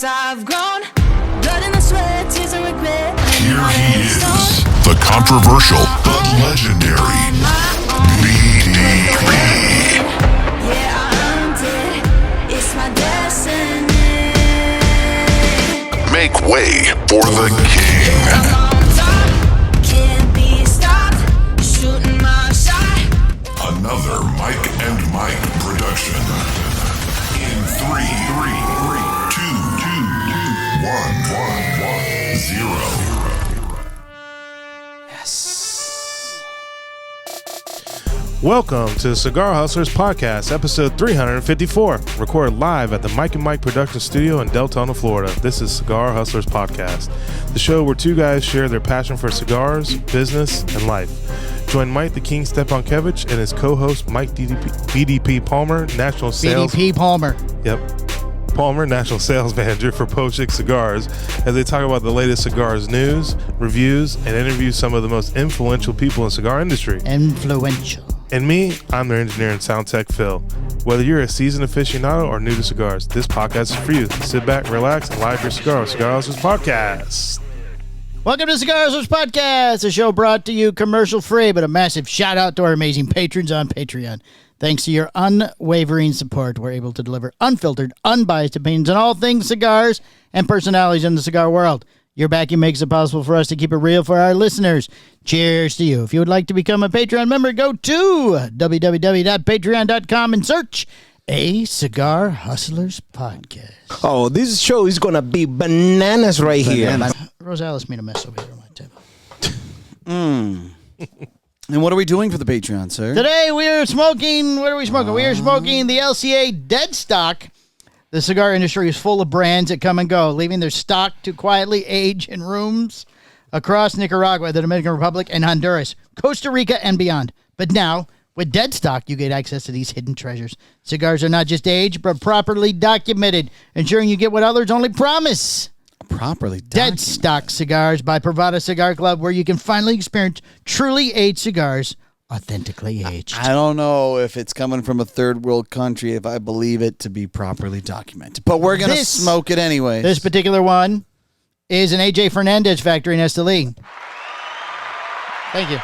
'cause I've grown. Blood in the sweat, tears of regret. Here he is, the controversial but legendary BDP. Yeah, I'm dead. It's my destiny. Make way for the king. I'm on top, can't be stopped. Shooting my shot. Another Mike and Mike production. In 3, 2, 1, 0. Yes. Welcome to the Cigar Hustlers podcast, episode 354, recorded live at the Mike and Mike production studio in Deltona, Florida. This is Cigar Hustlers podcast, the show where two guys share their passion for cigars, business, and life. Join Mike the King Stepankevich and his co-host Mike BDP Palmer, national sales. BDP Palmer. Yep. Palmer, national sales manager for Pochik Cigars, as they talk about the latest cigars news, reviews, and interview some of the most influential people in the cigar industry. Influential. And me, I'm their engineer and sound tech, Phil. Whether you're a seasoned aficionado or new to cigars, this podcast is for you. Sit back, relax, and light your cigar with Cigar Hustlers Podcast. Welcome to Cigar Hustlers Podcast, a show brought to you commercial free, but a massive shout out to our amazing patrons on Patreon. Thanks to your unwavering support, we're able to deliver unfiltered, unbiased opinions on all things cigars and personalities in the cigar world. Your backing makes it possible for us to keep it real for our listeners. Cheers to you. If you would like to become a Patreon member, go to www.patreon.com and search a Cigar Hustlers Podcast. Oh, this show is gonna be bananas right here. Rosales made a mess over here on my table. And what are we doing for the Patreon, sir? Today we are smoking, what are we smoking? We are smoking the LCA Dead Stock. The cigar industry is full of brands that come and go, leaving their stock to quietly age in rooms across Nicaragua, the Dominican Republic, and Honduras, Costa Rica, and beyond. But now, with Dead Stock, you get access to these hidden treasures. Cigars are not just aged, but properly documented, ensuring you get what others only promise. Properly Dead Stock Cigars by Pravada Cigar Club, where you can finally experience truly aged cigars, authentically aged. I don't know if it's coming from a third world country if I believe it to be properly documented. But we're going to smoke it anyway. This particular one is an A.J. Fernandez factory in Esteli. Thank you.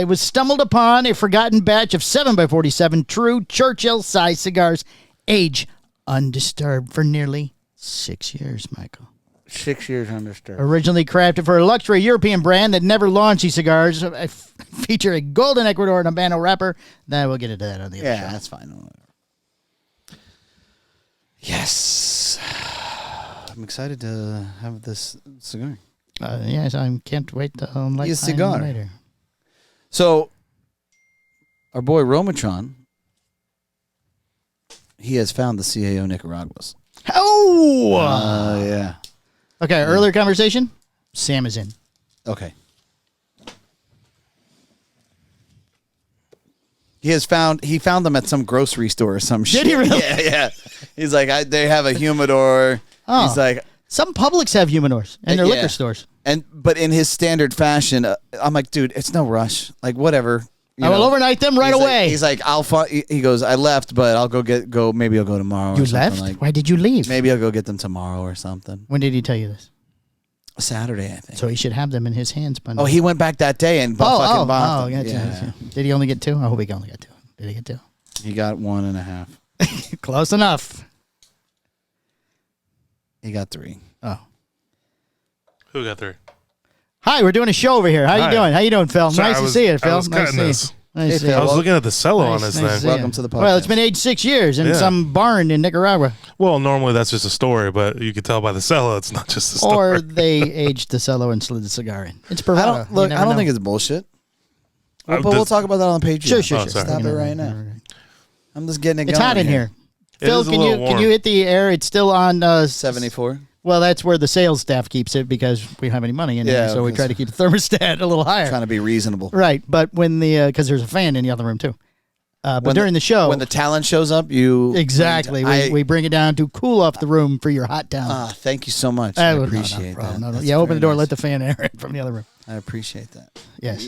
It was stumbled upon a forgotten batch of 7x47 true Churchill-sized cigars, age undisturbed for nearly 6 years, Michael. 6 years undisturbed. Originally crafted for a luxury European brand that never launched these cigars, feature a golden Ecuador and Habano wrapper. Then we'll get into that on the other show. Yeah, that's fine. Yes. I'm excited to have this cigar. Yes, I can't wait to light a cigar. mine later. So, our boy Romatron, he has found the CAO Nicaraguas. Oh! Yeah. Okay, earlier conversation, Sam is in. Okay. He found them at some grocery store or some shit. Did he really? Yeah. He's like, they have a humidor. Oh. He's like, some Publix have humidors and their liquor stores. But in his standard fashion, I'm like, dude, it's no rush. Like, whatever. I will overnight them right away. He's like, he goes, I left, but I'll maybe I'll go tomorrow. You or something. left? Like, why did you leave? maybe I'll go get them tomorrow or something. When did he tell you this? Saturday, I think. So he should have them in his hands by now. Oh, he went back that day and fucking bought them. Gotcha. Yeah. Did he only get two? I hope he only got two. Did he get two? He got 1.5. Close enough. He got 3. Oh. Who got there? Hi, we're doing a show over here. How you doing? How you doing, Phil? Sorry, nice to see you, Phil. I was Nice cutting to this. see you. Nice to see you. I was looking at the cello on Nice this to thing. see you. Welcome to the podcast. Well, it's been aged 6 years in Yeah. some barn in Nicaragua. Well, normally that's just a story, but you could tell by the cello it's not just a story. Or they aged the cello and slid the cigar in. It's Pravada. I don't think it's bullshit. But we'll talk about that on the Patreon. Sure. sorry. Stop it right now. I'm just getting it It's going. hot in here. It Phil, is a can little warm. you hit the air? It's still on 74. Well, that's where the sales staff keeps it because we don't have any money in here, so we try to keep the thermostat a little higher. Trying to be reasonable. Right, but when because there's a fan in the other room too. But during the show, when the talent shows up, you exactly we bring it down to cool off the room for your hot town. Thank you so much. I appreciate that. No. That's Yeah, open the door, very let the fan air in from the other room. I appreciate that. Yes.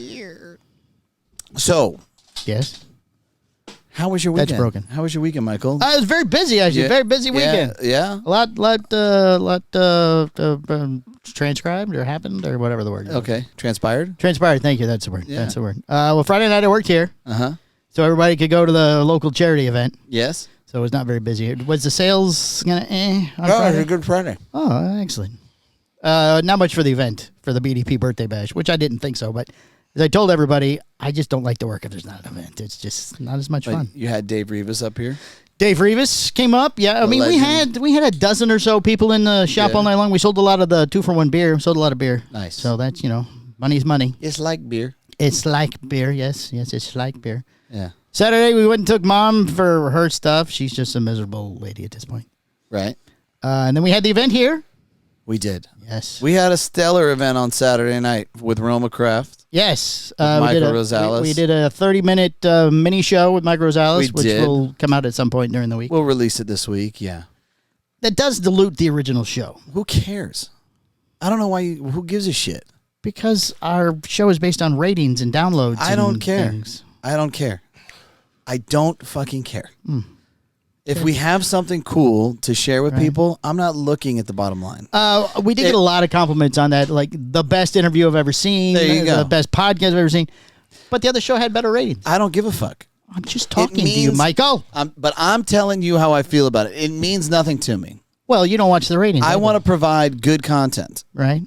So, Yes. How was your weekend? That's broken. How was your weekend, Michael? I was very busy, actually. Yeah. Very busy weekend. Yeah. A lot transcribed or happened or whatever the word is. Okay. Transpired? Transpired. Thank you. That's the word. Yeah. That's the word. Well, Friday night I worked here, Uh-huh. so everybody could go to the local charity event. Yes. So it was not very busy. Was the sales gonna on Oh, it Friday? was a good Friday. Oh, excellent. Not much for the event, for the BDP birthday bash, which I didn't think so. But as I told everybody, I just don't like to work if there's not an event. It's just not as much fun. You had Dave Rivas up here? Dave Rivas came up. Yeah, I mean, legend. we had a dozen or so people in the shop Yeah. all night long. We sold a lot of the 2-for-1 beer. Sold a lot of beer. Nice. So that's, money's money. It's like beer. It's like beer. Yes, it's like beer. Yeah. Saturday, we went and took Mom for her stuff. She's just a miserable lady at this point. Right. And then we had the event here. We did. Yes. We had a stellar event on Saturday night with Roma Craft. Yes. Michael Rosales. We did a 30-minute mini show with Mike Rosales, which did. will come out at some point during the week. We'll release it this week, yeah. That does dilute the original show Who cares? I don't know why who gives a shit? because our show is based on ratings and downloads. I don't and care. things. I don't care. I don't fucking care. If we have something cool to share with people, I'm not looking at the bottom line. We did get a lot of compliments on that, like the best interview I've ever seen, There you go. the best podcast I've ever seen. But the other show had better ratings. I don't give a fuck. I'm just talking to you, Michael. But I'm telling you how I feel about it. It means nothing to me. Well, you don't watch the ratings. I do. want to provide good content. Right?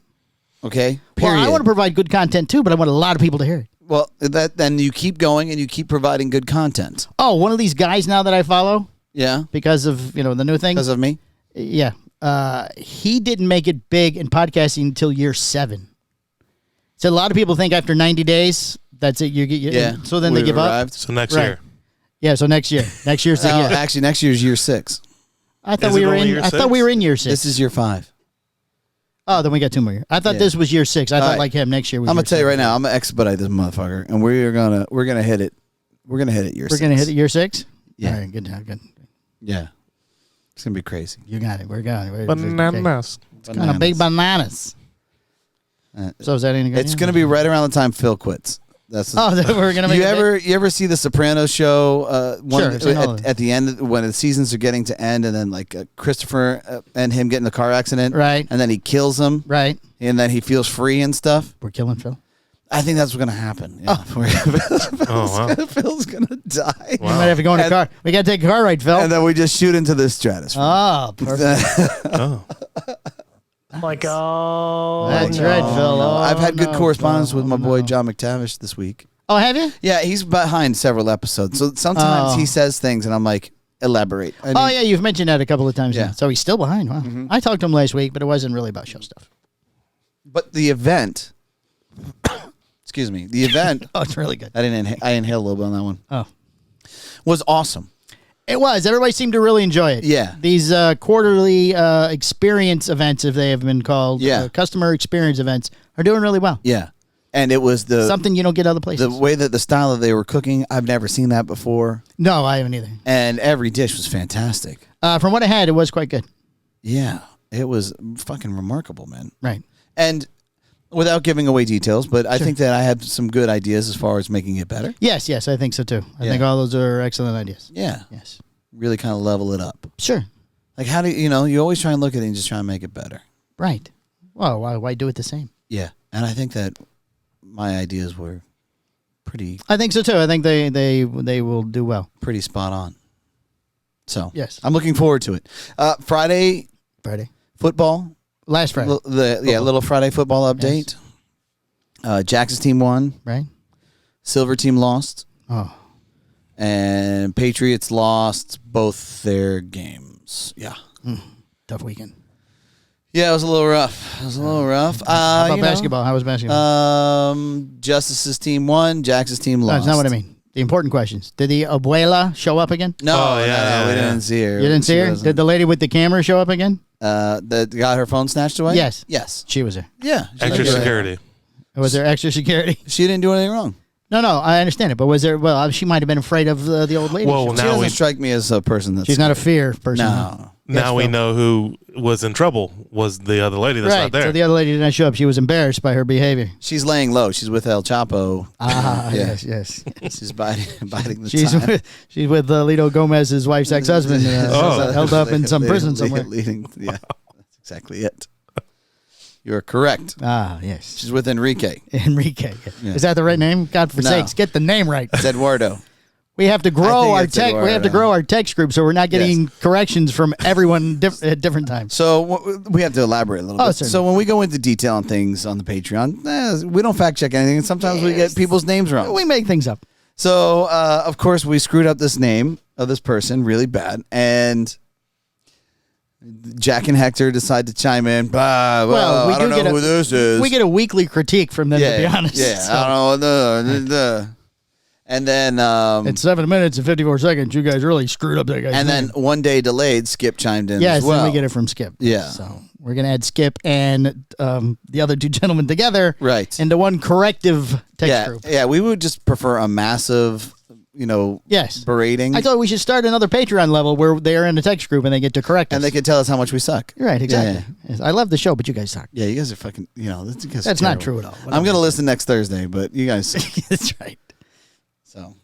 Okay? Well, Period. I want to provide good content too, but I want a lot of people to hear it. Well, then you keep going and you keep providing good content. Oh, one of these guys now that I follow Yeah? because of the new thing. Because of me? Yeah. He didn't make it big in podcasting until year 7. So a lot of people think after 90 days, that's it. So then they We've give up. arrived. So next Right. year. Yeah. So next year's the No, year. actually, next year's year 6. I thought Is we it were only in. year I thought 6? we were in year 6. This is year 5. Oh, then we got 2 more years. I thought Yeah. this was year 6. I thought right. like him next year. Was I'm year gonna tell you 7. right now. I'm gonna expedite this motherfucker, and we're gonna hit it. We're gonna hit it year. We're 6. gonna hit it year 6. Yeah. All right. Good. Good. Yeah, it's gonna be crazy. You got it. We're going. Bananas. It's kind of big bananas. So is that any good? It's gonna be right around the time Phil quits. That's Oh, we're gonna make you ever see the Sopranos show? Sure, I've seen all of it. At the end when the seasons are getting to end, and then like Christopher and him get in the car accident, Right. And then he kills him, Right. and then he feels free and stuff. We're killing Phil. I think that's what's gonna happen. Yeah. Oh, wow. Phil's gonna die, We might have to go in a And- car. We got to take a car ride, Phil. and then we just shoot into the stratosphere. Oh, perfect. Oh. Like, oh. That's right, Phil. Oh, I've had good no, correspondence Phil. with my boy No. John McTavish this week. Oh, have you? Yeah, he's behind several episodes. So sometimes Oh. he says things and I'm like, elaborate. Oh, yeah, you've mentioned that a couple of times. Yeah. Now. So he's still behind. Wow. I talked to him last week, but it wasn't really about show stuff. But the event, excuse me, the event, Oh, it's really good. I inhaled a little bit on that one, Oh, was awesome. it was. Everybody seemed to really enjoy it. Yeah. These quarterly experience events, if they have been called, Yeah. customer experience events, are doing really well. Yeah. And it was Something you don't get other places. the way that the style that they were cooking, I've never seen that before. No, I haven't either. And every dish was fantastic. From what I had, it was quite good. Yeah. It was fucking remarkable, man. Right. And without giving away details, but I think that I have some good ideas as far as making it better. Yes, I think so too. I Yeah. think all those are excellent ideas. Yeah. Yes. Really kind of level it up. Sure. Like, how do you always try and look at it and just try and make it better. Right. Well, why do it the same? Yeah. And I think that my ideas were pretty I think so too. I think they will do well. spot on. So, Yes. I'm looking forward to it. Friday Friday. football. Last Friday. Little Friday football update. Jax's team won. Right? Silver team lost. Oh. And Patriots lost both their games. Yeah. Tough weekend. Yeah, it was a little rough. How How about basketball? How was basketball? Justice's team won. Jax's team No, lost. that's not what I mean. The important questions. Did the abuela show up again? No, Oh, yeah, we yeah. didn't see her. You didn't see her? wasn't. Did the lady with the camera show up again? That got her phone snatched away? Yes. Yes. She was there. Yeah. Extra security. Was there extra security? She didn't do anything wrong. No, I understand it. But was there? Well, she might have been afraid of the old lady. Well, She now doesn't we strike me as a person that's. She's not a fear person. No. now we Phil. know who was in trouble was the other lady that's Right. not there. So the other lady did not show up. She was embarrassed by her behavior. She's laying low. She's with El Chapo. Ah, Yeah. yes. She's biting the She's time. she's with Lito Gomez's wife's ex-husband, held up in some prison somewhere. Yeah, that's exactly it. You're correct. Ah, yes. She's with Enrique. Enrique. Yeah. Is that the right name? God for No. sakes, get the name right. It's Eduardo. We have to I grow think our it's tech. We have to Eduardo. grow our text group, so we're not getting corrections from everyone at different times. So we have to elaborate a little bit. certainly. So when we go into detail on things on the Patreon, we don't fact check anything, and sometimes we get people's names wrong. We make things up. So of course we screwed up this name of this person really bad, and Jack and Hector decide to chime in. Well, I don't know who this is. We get a weekly critique from them, to be honest. Yeah, So, I don't know. And then at 7 minutes and 54 seconds, you guys really screwed up that guy's and name. then one day delayed, Skip chimed in Yes, as well. then we get it from Skip. Yeah. So we're going to add Skip and the other two gentlemen together Right. into one corrective text group. Yeah, we would just prefer a massive, Yes. berating. I thought we should start another Patreon level where they are in a text group and they get to correct us. and they can tell us how much we suck. Right, exactly. Yeah. Yes, I love the show, but you guys suck. Yeah, you guys are fucking, That's not true at all. I'm going to listen next Thursday, but you guys suck. That's right. So,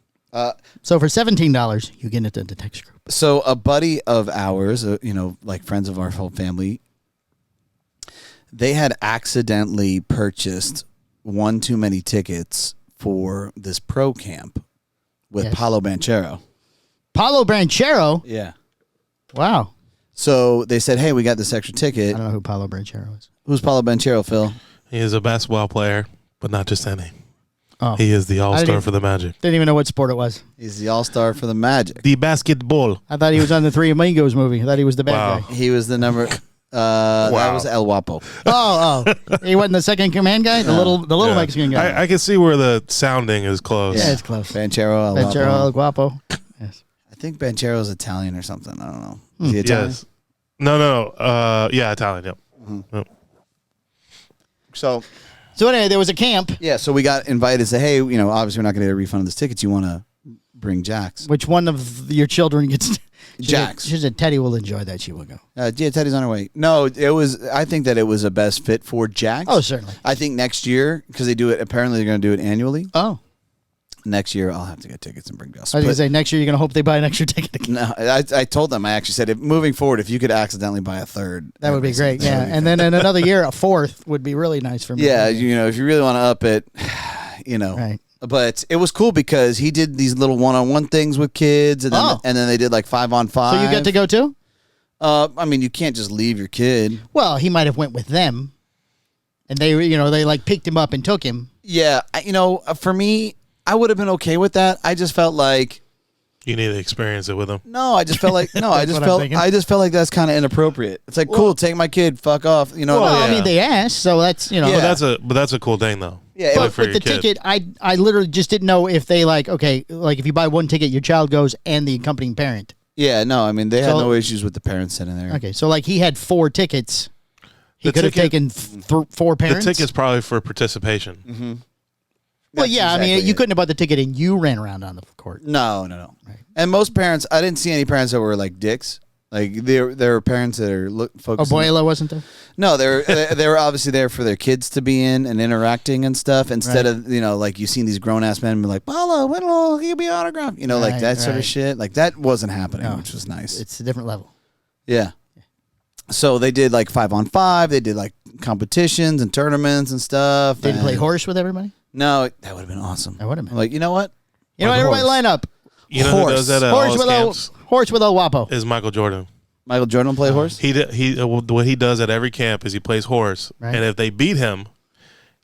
So for $17, you get into the text group. so a buddy of ours, like friends of our whole family, they had accidentally purchased one too many tickets for this pro camp with Yes. Paulo Banchero. Paulo Branchero. Yeah. Wow. So they said, hey, we got this extra I ticket. don't know who Paulo Branchero is. Who's Paulo Banchero, Phil? He is a basketball player, but not just any. Oh. He is the I all-star didn't- for the Magic. Didn't even know what sport it was. He's the all-star for the Magic. The basketball. I thought he was on the Three Amigos movie. I thought he was the bad Wow. guy. He was the number... That Wow. was El Guapo. Oh. He wasn't the second command guy? The little Yeah. Mexican guy. I can see where the sounding is close. Yeah, it's close. Banchero El Banchero El Guapo. Guapo. Yes. I think Banchero's Italian or something. I don't know. Is he Italian? Yes. No. Yeah, Italian. Yep. Yep. So anyway, there was a camp. yeah, so we got invited. Say, hey, obviously we're not going to get a refund of this tickets. You want to bring Jax? Which one of your children gets... Jax. She said Teddy will enjoy that. She will go. Yeah, Teddy's on her way. No, it was. I think that it was a best fit for Jax. Oh, certainly. I think next year, because they do it. Apparently, they're going to do it annually. Oh. Next year, I'll have to get tickets and bring Gus. I was going to say, next year you're going to hope they buy an extra ticket again. No, I told them. I actually said, moving forward, if you could accidentally buy a third, That would be great, that yeah. would be And then in another year, a fourth would be really nice for me. yeah, if you really want to up it, Right. But it was cool because he did these little one-on-one things with kids, and then they did like 5-on-5. So you get to go too? I mean, you can't just leave your kid. Well, he might have went with them, and they like picked him up and took him. Yeah, for me, I would have been okay with that. I just felt like You need to experience it with them. no. I just felt like no. I just what I'm thinking. felt like that's kind of inappropriate. It's like cool, take my kid, fuck off. Well, I yeah. mean, they asked, so that's Yeah. But that's a cool thing though. Yeah, Play but for With your the kid. ticket, I literally just didn't know if they like if you buy one ticket, your child goes and the accompanying parent. yeah. No, I mean they had So- no issues with the parents sitting there. Okay, so like he had 4 tickets. He The could have ticket- taken 4 parents. The ticket's probably for participation. Mm-hmm. Well, That's yeah, I mean, exactly you it. couldn't have bought the ticket and you ran around on the court. No. And most parents, I didn't see any parents that were like dicks. Like there were parents that are focusing. Abuela wasn't there? No, they were obviously there for their kids to be in and interacting and stuff. Instead of like you've seen these grown ass men be like, Paulo, when will he be autographed? Like Right, that sort of right. shit. Like that wasn't happening, No. which was nice. It's a different level. Yeah. So they did like 5-on-5. They did like competitions and tournaments and stuff. Did he play and- horse with everybody? No, that would have been awesome. That would have been. Like, you know what? You know, Like everybody horse. line up. You know who does that at all his camps? Horse with El Guapo. Is Michael Jordan. Michael Jordan play horse? What he does at every camp is he plays horse, Right. and if they beat him,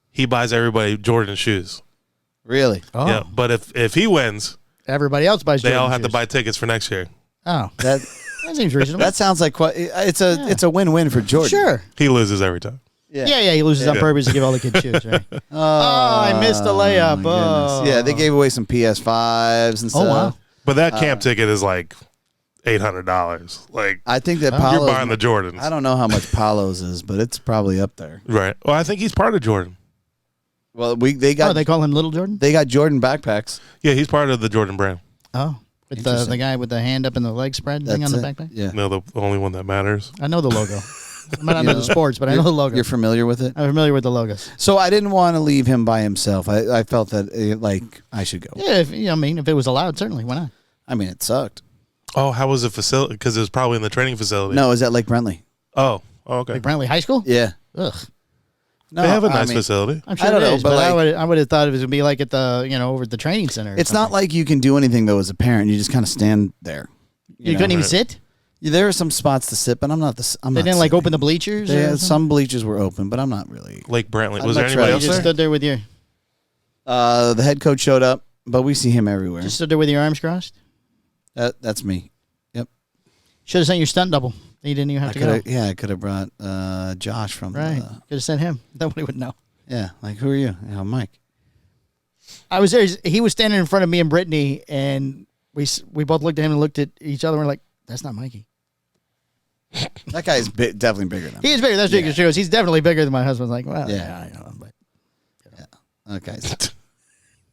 he buys everybody Jordan shoes. Really? Oh, Yeah, but if he wins, everybody else buys. they Jordan all have to shoes. buy tickets for next year. Oh, That seems reasonable. that sounds like quite. It's a win-win for Jordan. Sure. He loses every time. Yeah. He loses on purpose to give all the kids shoes. Right? Oh, I missed the layup. my goodness. Oh. Yeah, they gave away some PS5s and stuff. Oh wow. But that camp ticket is like $800. Like I think that you're Paulo's. buying the Jordans, I don't know how much Paulo's is, but it's probably up there. right? Well, I think he's part of Jordan. Well, they got they call him Little Jordan? they got Jordan backpacks. Yeah, he's part of the Jordan brand. Oh. With the guy with the hand up and the leg spread thing on the backpack? Yeah. No, the only one that matters. I know the logo. I'm not into the sports, but I know the logo. You're familiar with it? I'm familiar with the logos. So I didn't want to leave him by himself. I felt that I should go. Yeah, if it was allowed, certainly. Why not? I mean, it sucked. Oh, how was the facility? Because it was probably in the training facility. No, it was at Lake Brentley. Oh, okay. Like Brantley High School? Yeah. Ugh. No, They have a I nice mean, facility. I'm sure I don't it know, is, but I would have thought it was going to be like at the, over at the training center. It's not like you can do anything, though, as a parent. You just kind of stand there. You couldn't even sit? There are some spots to sit, but I'm not the. They didn't like open the bleachers? or something? Some bleachers were open, but I'm not really. Lake Brantley. I'm Was not there sure. anybody You else just there? stood there with your The head coach showed up, but we see him everywhere. just stood there with your arms crossed? That's me. Yep. Should have sent your stunt double. You didn't even have to go. I could have brought Josh from. Right. Could have sent him. Nobody would know. Yeah, like who are you? Yeah, Mike. I was there. He was standing in front of me and Brittany, and we both looked at him and looked at each other and we're like, that's not Mikey. That guy is definitely bigger than me. He is bigger. That's bigger. Yeah. He's definitely bigger than my husband's. Like, well, Yeah. I know. But, Okay.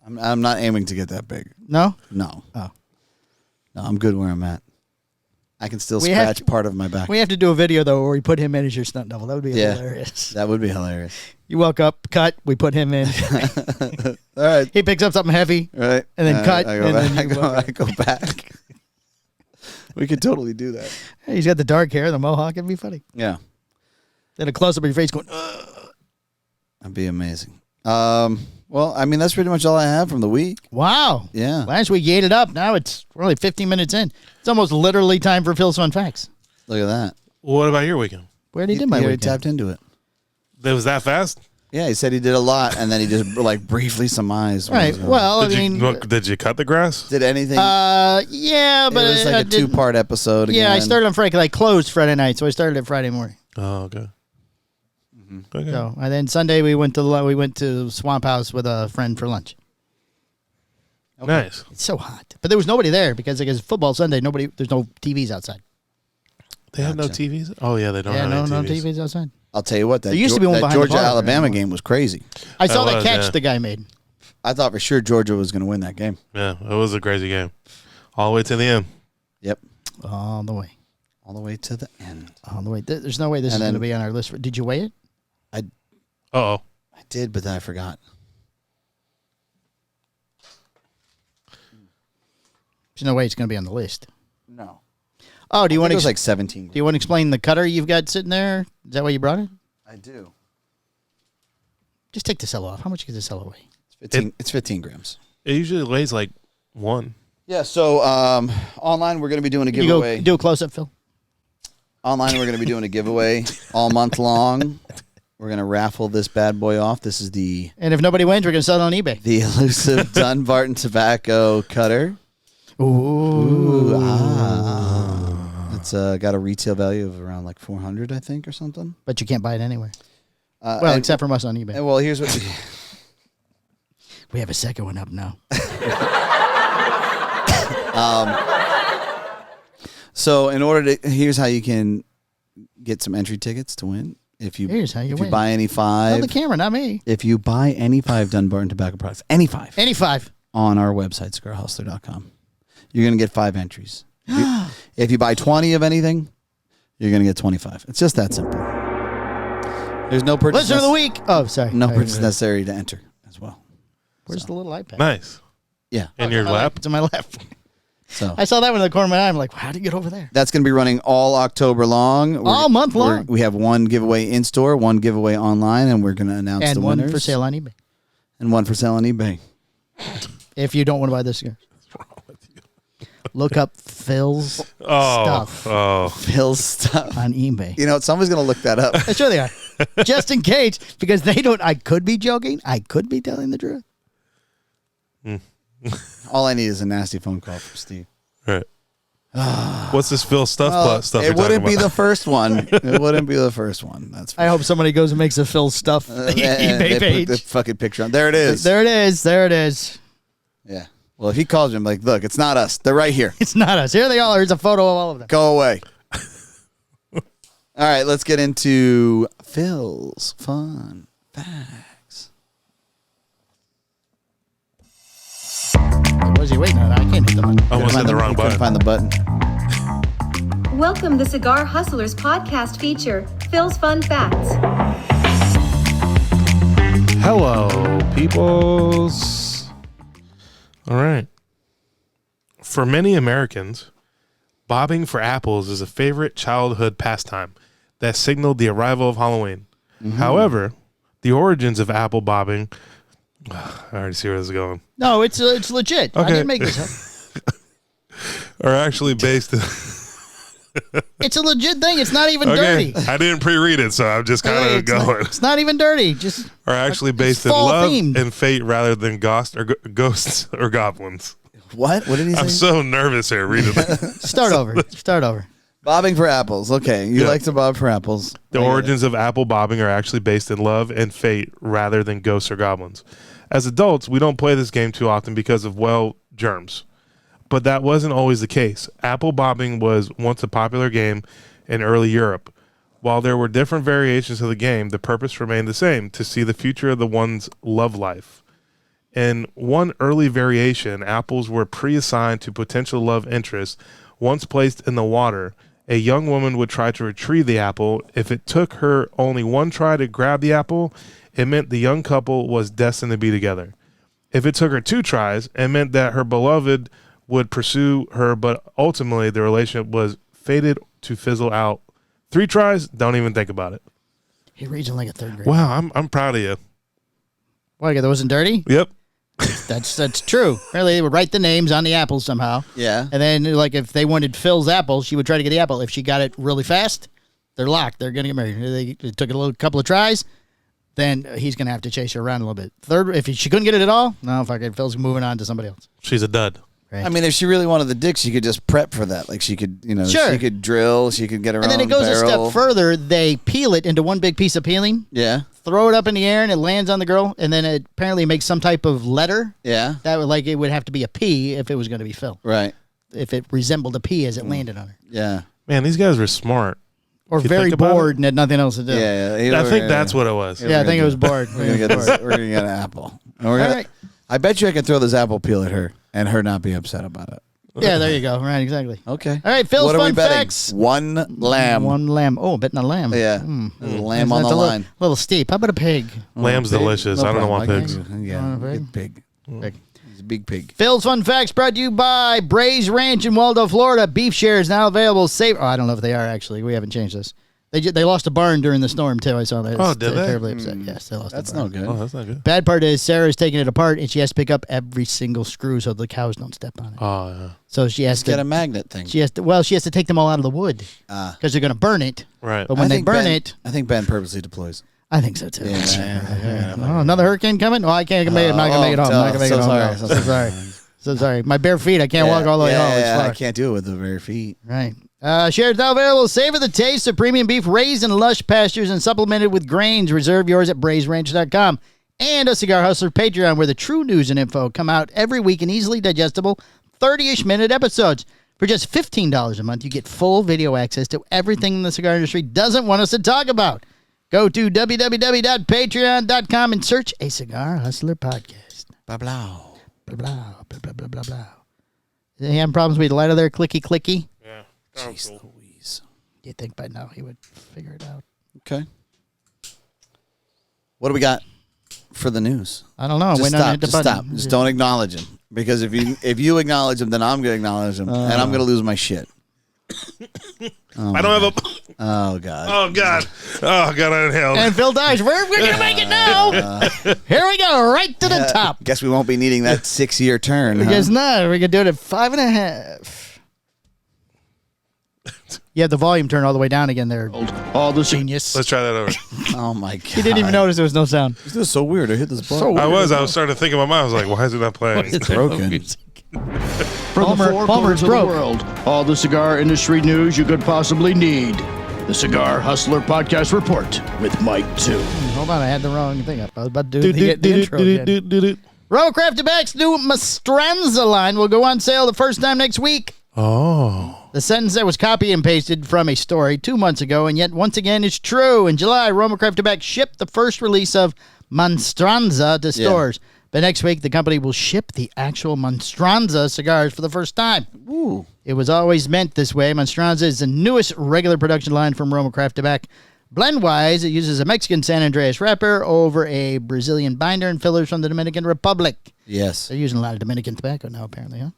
I'm not aiming to get that big. no? No. Oh. No, I'm good where I'm at. I can still We have scratch part of my back. We have to do a video, though, where we put him in as your stunt double. That would be Yeah. hilarious. That would be hilarious. You walk up, cut, we put him in. All right. He picks up something heavy. Right. And then cut, I go and back. then you I go back. We could totally do that. He's got the dark hair, the mohawk. It'd be funny. Yeah. Then a close up of your face going, That'd be amazing. Well, I mean, that's pretty much all I have from the week. wow. Yeah. Last week you ate it up. Now we're only 15 minutes in. It's almost literally time for Phil's Fun Facts. Look at that. What about your weekend? Where did he do my He already weekend? tapped into it. It was that fast? Yeah, he said he did a lot, and then he just like briefly surmised. what Right. was going on. Well, Did you cut the grass? Did anything? yeah, it but was like a didn't- 2-part episode. Yeah, I again. started on Friday. I closed Friday night, so I started it Friday morning. Oh, okay. Okay. So, and then Sunday we went to Swamp House with a friend for lunch. Nice. It's so hot, but there was nobody there because it's football Sunday. There's no TVs outside. They have no TVs? Oh, yeah, they don't Yeah, have no any TVs. TVs outside. I'll tell you what. That There used to be one that behind the bar, Georgia-Alabama right? game was crazy. I saw That that was, catch yeah. the guy made. I thought for sure Georgia was going to win that game. Yeah, it was a crazy game. All the way to the end. Yep. All the way. All the way to the end. All the way. There's no way this And is going to then- be on our list. Did you weigh it? Uh-oh. I did, but then I forgot. There's no way it's going to be on the list. No. Oh, do you want It to was like 17. do you want to explain the cutter you've got sitting there? Is that why you brought it? I do. Just take the cello off. How much does the cello weigh? It's 15 grams. It usually weighs like 1. Yeah, so online we're going to be doing a You giveaway. go do a close up, Phil. Online we're going to be doing a giveaway all month long. We're going to raffle this bad boy off. This is the And if nobody wins, we're going to sell it on eBay. elusive Dunbarton tobacco cutter. Ooh. It's got a retail value of around like 400, I think, or something. But you can't buy it anywhere. Well, and- except from us on eBay. and well, here's what. We have a second one up now. So here's how you can get some entry tickets to win. If you Here's how you if win. you buy any Not 5, the camera, not me. if you buy any 5 Dunbarton tobacco products, any 5 Any 5. on our website cigarhustler.com, you're gonna get 5 entries. If you buy 20 of anything, you're gonna get 25. It's just that simple. There's no purchase. Listener of the week. Oh, sorry. No Sorry. purchase necessary to enter as well. Where's the little iPad? Nice. Yeah. In your It's on my lap? It's on my left. So I saw that one in the corner of my eye. I'm like, how did you get over there? that's going to be running all October long. All month long. We have one giveaway in store, one giveaway online, and we're going to announce And the one winners. for sale on eBay. And one for sale on eBay. If you don't want to buy this cigar. Look up Phil's stuff Oh. Phil's stuff. on eBay. You know, somebody's going to look that up. Sure they are. Just in case, because they don't. I could be joking. I could be telling the truth. All I need is a nasty phone call from Steve. Right. What's this Phil stuff stuff It you're talking wouldn't be about? the first one. It wouldn't be the first one. That's for I hope somebody goes and makes a Phil stuff and eBay they page. put the fucking picture on. There it is. There it is. There it is. Yeah. Well, if he calls you, I'm like, look, it's not us. They're right here. It's not us. Here they all are. Here's a photo of all of them. Go away. All right, let's get into Phil's fun facts. was he waiting on? I can't hit the button. Almost hit the wrong Couldn't button. find the button. Welcome to Cigar Hustlers podcast feature, Phil's Fun Facts. Hello, peoples. All right. For many Americans, bobbing for apples is a favorite childhood pastime that signaled the arrival of Halloween. However, the origins of apple bobbing, I already see where this is going, No, it's legit. I Okay. didn't make this up. are actually based in... It's a legit thing. It's not even Okay, dirty. I didn't pre-read it, so I'm just kind of It's not- going. It's not even dirty. Just Are actually it's based in fall love themed. and fate rather than ghosts or goblins. What? What did he say? I'm so nervous here reading this. start over. Start over. Bobbing for apples. Okay, you Yeah. like to bob for apples. The origins of apple bobbing are actually based in love and fate rather than ghosts or goblins. As adults, we don't play this game too often because of, well, germs. But that wasn't always the case. Apple bobbing was once a popular game in early Europe. While there were different variations of the game, the purpose remained the same, to see the future of the one's love life. In one early variation, apples were pre-assigned to potential love interests. Once placed in the water, a young woman would try to retrieve the apple. If it took her only one try to grab the apple, it meant the young couple was destined to be together. If it took her 2 tries, it meant that her beloved would pursue her, but ultimately the relationship was fated to fizzle out. 3 tries, don't even think about it. He reads it like a third grader. Wow, I'm proud of you. What? That wasn't dirty? Yep. That's true. Apparently, they would write the names on the apples somehow. Yeah. And then, like, if they wanted Phil's apple, she would try to get the apple. If she got it really fast, they're locked. They're gonna get married. It took a couple of tries. Then he's gonna have to chase her around a little bit. Third, if she couldn't get it at all, no, fuck it. Phil's moving on to somebody else. She's a dud. Right. I mean, if she really wanted the dick, she could just prep for that. Like she could, Sure. she could drill, she could get her And then own it goes barrel. a step further. They peel it into one big piece of peeling, Yeah, throw it up in the air, and it lands on the girl. And then it apparently makes some type of letter. yeah, That would it would have to be a P if it was going to be Phil. right, If it resembled a P as it landed on her, yeah, Man, these guys were smart. or If you very think about bored and had nothing else to do. yeah. I think that's what it was. Yeah, I think it was bored. We're gonna get this, we're gonna get an apple. And we're gonna, All right. I bet you I can throw this apple peel at her and her not be upset about it. Yeah, there you go. Right, exactly. Okay. All right, Phil's what are fun we betting? facts. One lamb. One lamb. Oh, betting a lamb. Yeah. Mm. There's a lamb on That's the a line. little steep. How about a pig? Lamb's Pig? delicious. No I don't problem. want I pigs. can- Yeah, Want a get pig. Pig. He's a big pig. Phil's fun facts brought to you by Bray's Ranch in Waldo, Florida. Beef shares now available. Save. Oh, I don't know if they are actually. We haven't changed this. They lost a barn during the storm too. I saw that. Oh, did they? Terribly upset. Yes, they lost. That's a barn. no good. Oh, that's not good. Bad part is Sarah's taking it apart and she has to pick up every single screw so the cows don't step on it. Oh, yeah. So she has Just get a to. magnet thing. She has to take them all out of the wood because they're going to burn it. Right. But when I they think burn Ben- it, I think Ben purposely deploys. I think so too. Yeah. Oh, another hurricane coming? Oh, I can't make it. I'm not gonna make it home. I'm not gonna make so it home. sorry, No. so So sorry. So sorry. My bare feet. I can't walk all the way home. It's Yeah, far. I can't do it with the bare feet. Right. Shares now available. Savor the taste of premium beef raised in lush pastures and supplemented with grains. Reserve yours at braisranch.com. And a Cigar Hustler Patreon where the true news and info come out every week in easily digestible 30-ish minute episodes. For just $15 a month, you get full video access to everything the cigar industry doesn't want us to talk about. Go to www.patreon.com and search a Cigar Hustler podcast. Blah blah. Blah, blah, blah, blah, blah, blah, blah. Is he having problems with the light of there? Clicky, clicky? Yeah. Jeez Louise. You think by now he would figure it out? Okay. What do we got for the news? I don't know. Just Wait, no, stop. hit the Just button. stop. Just don't acknowledge him. Because if you acknowledge him, then I'm gonna acknowledge him, and I'm gonna lose my shit. I don't have a. Oh god. Oh, God. Oh, God, I inhaled. And Phil dies. We're going to make it now. Here we go. Right to the top. Guess we won't be needing that 6-year turn. Huh? Guess not. We can do it at 5.5. You have the volume turned all the way down again there. All the genius. Let's try that over. Oh my god. He didn't even notice there was no sound. This is so weird. I hit this button. I was starting to think in my mind. I was like, why is it not playing? Is there no broken. music? From the four Palmer's corners of the broke. world, all the cigar industry news you could possibly need. The Cigar Hustler Podcast Report with Mike 2. Hold on. I had the wrong thing up. I was about to do the intro again. Robocraft Tobacco's new Mastranza line will go on sale the first time next week. Oh. The sentence that was copy and pasted from a story 2 months ago, and yet once again is true. In July, Romacraft Tobacco shipped the first release of Mastranza to stores. But next week, the company will ship the actual Monstranza cigars for the first time. Ooh. It was always meant this way. Monstranza is the newest regular production line from Roma Craft Tobacco. Blend-wise, it uses a Mexican San Andreas wrapper over a Brazilian binder and fillers from the Dominican Republic. Yes. They're using a lot of Dominican tobacco now, apparently, huh?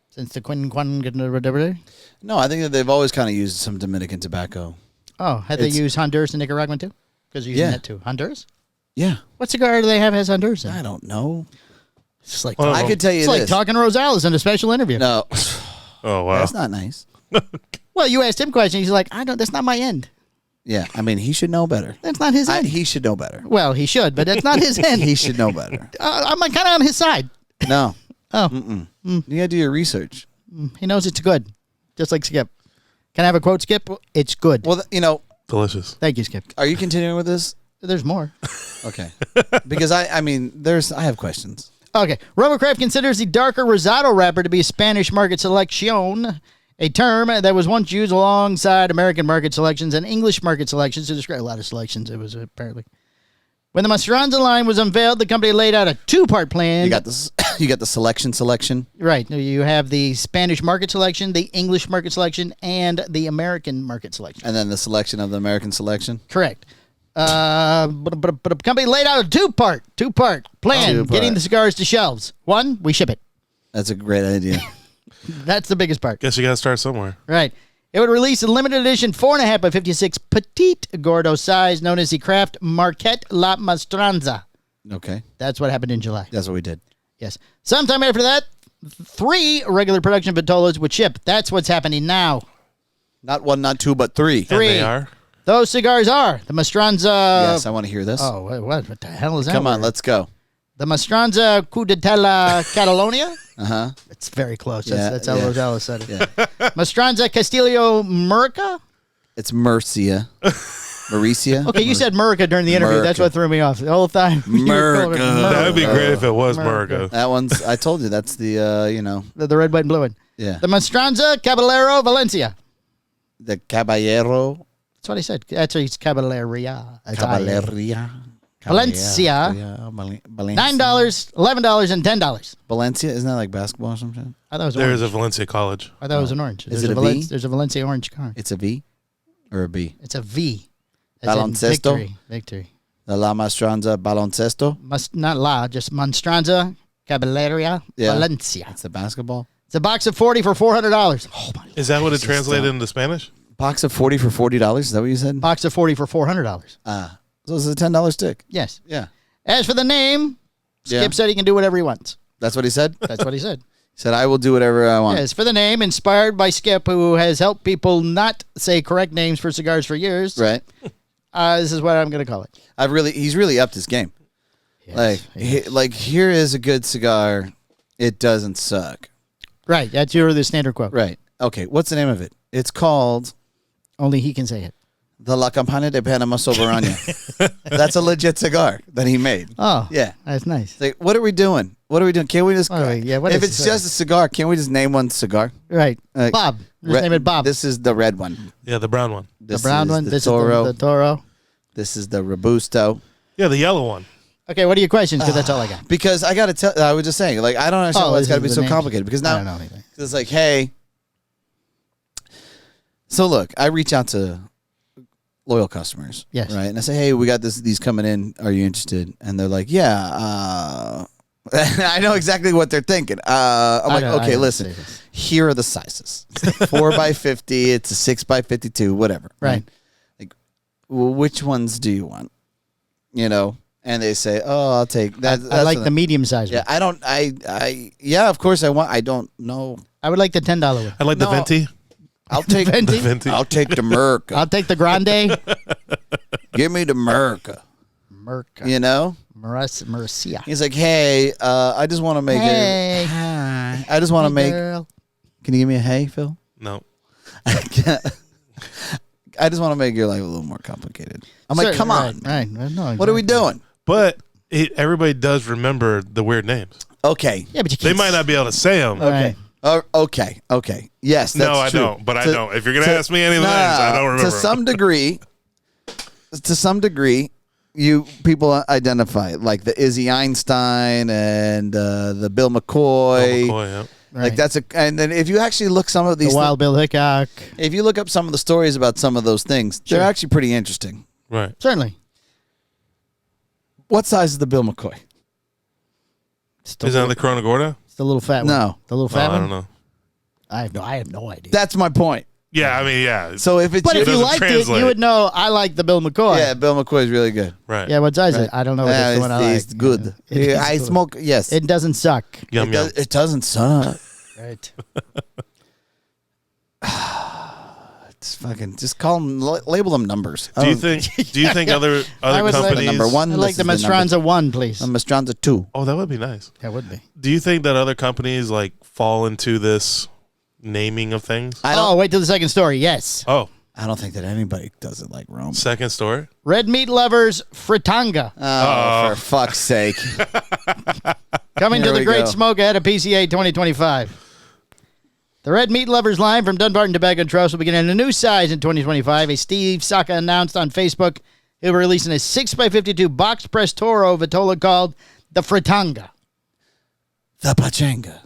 Since the whatever. No, I think that they've always kind of used some Dominican tobacco. Oh, had they used Honduras and Nicaraguan too? Because you're using that too. Honduras? Yeah. What cigar do they have as Honduras in? I don't know. It's just like I could tell you it's this. like talking to Rosales in a special interview. No. Oh, wow. That's not nice. Well, you asked him questions. He's like, that's not my end. Yeah, I mean, he should know better. That's not his end. He should know better. Well, he should, but that's not his end. He should know better. I'm kind of on his side. No. Oh. You got to do your research. He knows it's good. Just like Skip. Can I have a quote, Skip? It's good. Well, Delicious. Thank you, Skip. Are you continuing with this? There's more. Okay. Because I have questions. Okay. Roma Craft considers the darker Rosado wrapper to be a Spanish market selection, a term that was once used alongside American market selections and English market selections to describe a lot of selections. It was apparently. When the Monstranza line was unveiled, the company laid out a two-part plan. You got this. You got the selection. Right. You have the Spanish market selection, the English market selection, and the American market selection. And then the selection of the American selection. Correct. But the company laid out a two-part plan, getting the cigars to shelves. One, we ship it. That's a great idea. That's the biggest part. Guess you got to start somewhere. Right. It would release a limited edition 4.5 by 56 petite Gordo size known as the Craft Marquette La Mastranza. Okay. That's what happened in July. That's what we did. Yes. Sometime after that, 3 regular production Vitolas would ship. That's what's happening now. Not 1, not 2, but 3. 3. And they are? Those cigars are the Mastranza. Yes, I want to hear this. Oh, what the hell is that? Come on, word? let's go. The Mastranza Cudetela Catalonia. Uh-huh. It's very close. Yeah, That's how yeah. Rosales said it. Yeah. Mastranza Castillo Murica. It's Murcia. Mauricia? Okay, you said Murica during the interview. That's what threw me off the whole time. You were calling it Murica. That would be great if it was America. Murica. That one's, I told you, that's the, the red, white, and blue one. Yeah. The Mastranza Caballero Valencia. The Caballero. That's what I said. Actually, it's Caballeria. Caballeria. Valencia. Valencia. $9, $11, and $10. Valencia, isn't that like basketball or something? I thought it was There orange. is a Valencia College. I thought it was an orange. Is it a V? There's a Valencia orange car. It's a V or a B? It's a V. As in Baloncesto? Victory. The La Mastranza Baloncesto? Not La, just Monstranza Caballeria Yeah. Valencia. It's a basketball? It's a box of 40 for $400. Oh my! Is that what it Jesus, translated don't. into Spanish? Box of 40 for $40? Is that what you said? Box of 40 for $400. So it's a $10 stick. Yes. Yeah. As for the name, Skip Yeah. said he can do whatever he wants. That's what he said? That's what he said. He said, I will do whatever I want. As for the name, inspired by Skip, who has helped people not say correct names for cigars for years. Right. This is what I'm going to call it. He's really upped his game. Yes, yes. Here is a good cigar. It doesn't suck. Right. That's the standard quote. Right. Okay. What's the name of it? It's called Only he can say it. the La Campana de Panama Soberania. That's a legit cigar that he made. Oh. Yeah. That's nice. Like, what are we doing? What Can't we just? What is if it's this? just a cigar, can't we just name one cigar? Right. Bob. Just name it Bob. This is the red one. Yeah, the brown one. the brown one. The This Toro. is the Toro. This is the Robusto. Yeah, the yellow one. Okay, what are your questions? Because that's all I got. Because I got to tell, I was just saying, like, I don't understand why it's this got to be is so the name? complicated. Because now, I don't know anything. it's like, hey. So look, I reach out to loyal customers. Yes. Right. And I say, hey, we got these coming in. Are you interested? And they're like, yeah. I know exactly what they're thinking. I'm like, okay, listen. Here are the sizes. It's a 4 by 50. It's a 6 by 52. Whatever. Right. Like, well, which ones do you want? You know. And they say, "Oh, I'll take that." I like the medium size Yeah, one. I don't. Yeah, of course I want. I don't know. I would like the $10 one. I like the No. Venti. I'll take Venti? The Venti. I'll take the Merca. I'll take the Grande. Give me the Merca. Merca. You know. Murcia. He's like, hey, I just want to make Hey. it. Hi. I just want to make. Girl. Can you give me a hey, Phil? No. I just want to make your life a little more complicated. I'm like, come on. Right. No, What are we doing? But everybody does remember the weird names. Okay. Yeah, but you They can't. might not be able to say them. Right. Okay. Yes, that's No, I true. don't. But I don't. If you're going to ask me any of the names, I don't remember. To some degree, people identify like the Izzy Einstein and the Bill McCoy. Oh, McCoy, yeah. Like and then if you actually look some of these Wild Bill Hickok. if you look up some of the stories about some of those things, they're actually pretty interesting. Right. Certainly. What size is the Bill McCoy? Is that the Corona Gorda? It's the little fat one. No. The little fat I one? don't know. I have no idea. That's my point. Yeah, I mean, yeah. So if it's But if you doesn't liked it, translate. you would know I like the Bill McCoy. yeah, Bill McCoy is really good. Right. Yeah, what size is it? I don't know. What the one I like. It's good. It is I good. smoke. Yes, It doesn't suck. Yum, yum. it doesn't suck. Right. It's fucking just call them, label them numbers. Do you think other I would like companies? number one. I'd like the Mastranza 1, please. Mastranza 2. Oh, that would be nice. That would be. Do you think that other companies like fall into this naming of things? Wait till the second story. Yes. Oh, I don't think that anybody does it like Rome. second story. Red Meat Lovers Fritanga. Oh, for fuck's sake. Coming to Here the we Great go. Smoke ahead of PCA 2025. The Red Meat Lovers line from Dunbarton Tobacco Trust will begin in a new size in 2025. As Steve Saka announced on Facebook, he'll be releasing a 6x52 box press Toro Vitola called the Fritanga. The Pachanga.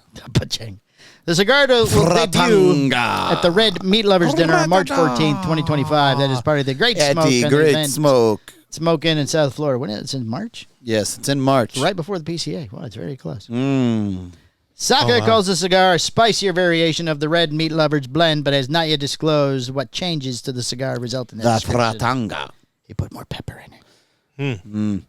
The cigar will debut Fritanga. at the Red Meat Lovers Dinner on March 14th, 2025. That is part of the Great At Smoke. the an Great event. Smoke. Smoke in South Florida. When is it? It's in March? Yes, it's in March. Right before the PCA. Wow, it's very close. Mm. Saka calls the cigar a spicier variation of the Red Meat Lovers blend, but has not yet disclosed what changes to the cigar result in that The description. Fritanga. He put more pepper in it.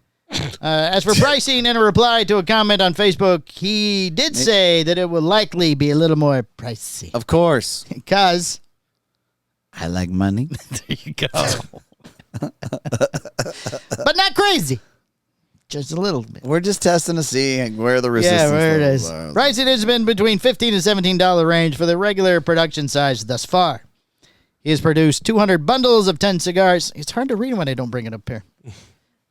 As for pricing, in a reply to a comment on Facebook, he did say that it will likely be a little more pricey. Of course. Because I like money. there you go. But not crazy. Just a little bit. We're just testing to see where the resistance Yeah, where it levels is. are. Pricing has been between $15 and $17 range for the regular production size thus far. He has produced 200 bundles of 10 cigars. It's hard to read when I don't bring it up here.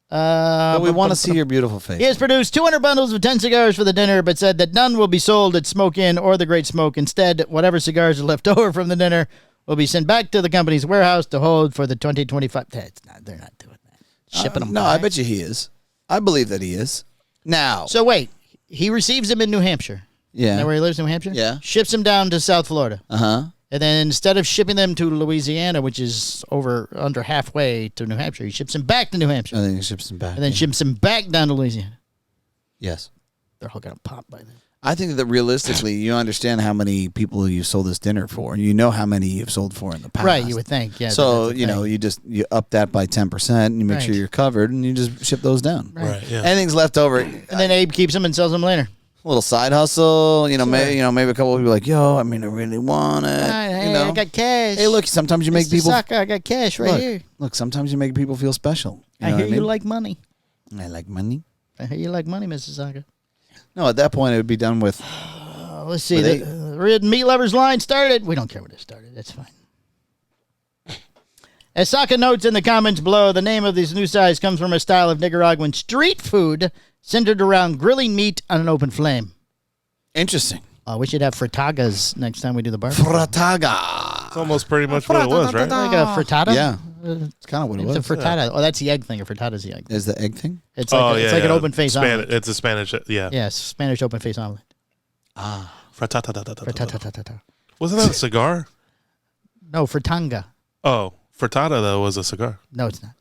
But we want to see your beautiful face. He has produced 200 bundles of 10 cigars for the dinner, but said that none will be sold at Smoke Inn or the Great Smoke. Instead, whatever cigars are left over from the dinner will be sent back to the company's warehouse to hold for the 2025. They're not doing that. Shipping them No, by. I bet you he is. I believe that he is. Now. So wait, he receives them in New Hampshire. Yeah. Isn't that where he lives, New Hampshire? Yeah. Ships them down to South Florida. Uh-huh. And then instead of shipping them to Louisiana, which is under halfway to New Hampshire, he ships them back to New Hampshire. I think he ships him back. And then ships them back down to Louisiana. Yes. They're all going to pop by then. I think that realistically, you understand how many people you sold this dinner for. You know how many you've sold for in the past. Right, you would think. Yeah. So, that's the you know, thing. you up that by 10% and you make Right. sure you're covered and you just ship those down. Right. Yeah. Anything's left over. And then Abe keeps them and sells them later. A little side hustle, maybe a couple of people are like, yo, I really want it. Hey, I got cash. Hey, look, sometimes you make Mr. people Saka, I got cash right here. Look, sometimes you make people feel special. You I know hear what you mean? like money. I like money. I hear you like money, Mr. Saka. No, at that point it would be done with. Let's see. With The Red Meat Lovers line started. We don't care when it started. That's fine. As Saka notes in the comments below, the name of this new size comes from a style of Nicaraguan street food centered around grilling meat on an open flame. Interesting. We should have fritagas next time we do the barbecue. Frataga. It's almost pretty much what it was, right? Like a frittata? Yeah. It's kind of what it It's was. a frittata. Oh, that's the egg thing. A frittata's the egg thing. Is the egg thing? It's like, it's like an open face omelet. It's a Spanish, yeah. Yes, Spanish open face omelet. Frittata. Frittata. Wasn't that a cigar? No, fritanga. Oh, frittata, though, was a cigar. No, it's not.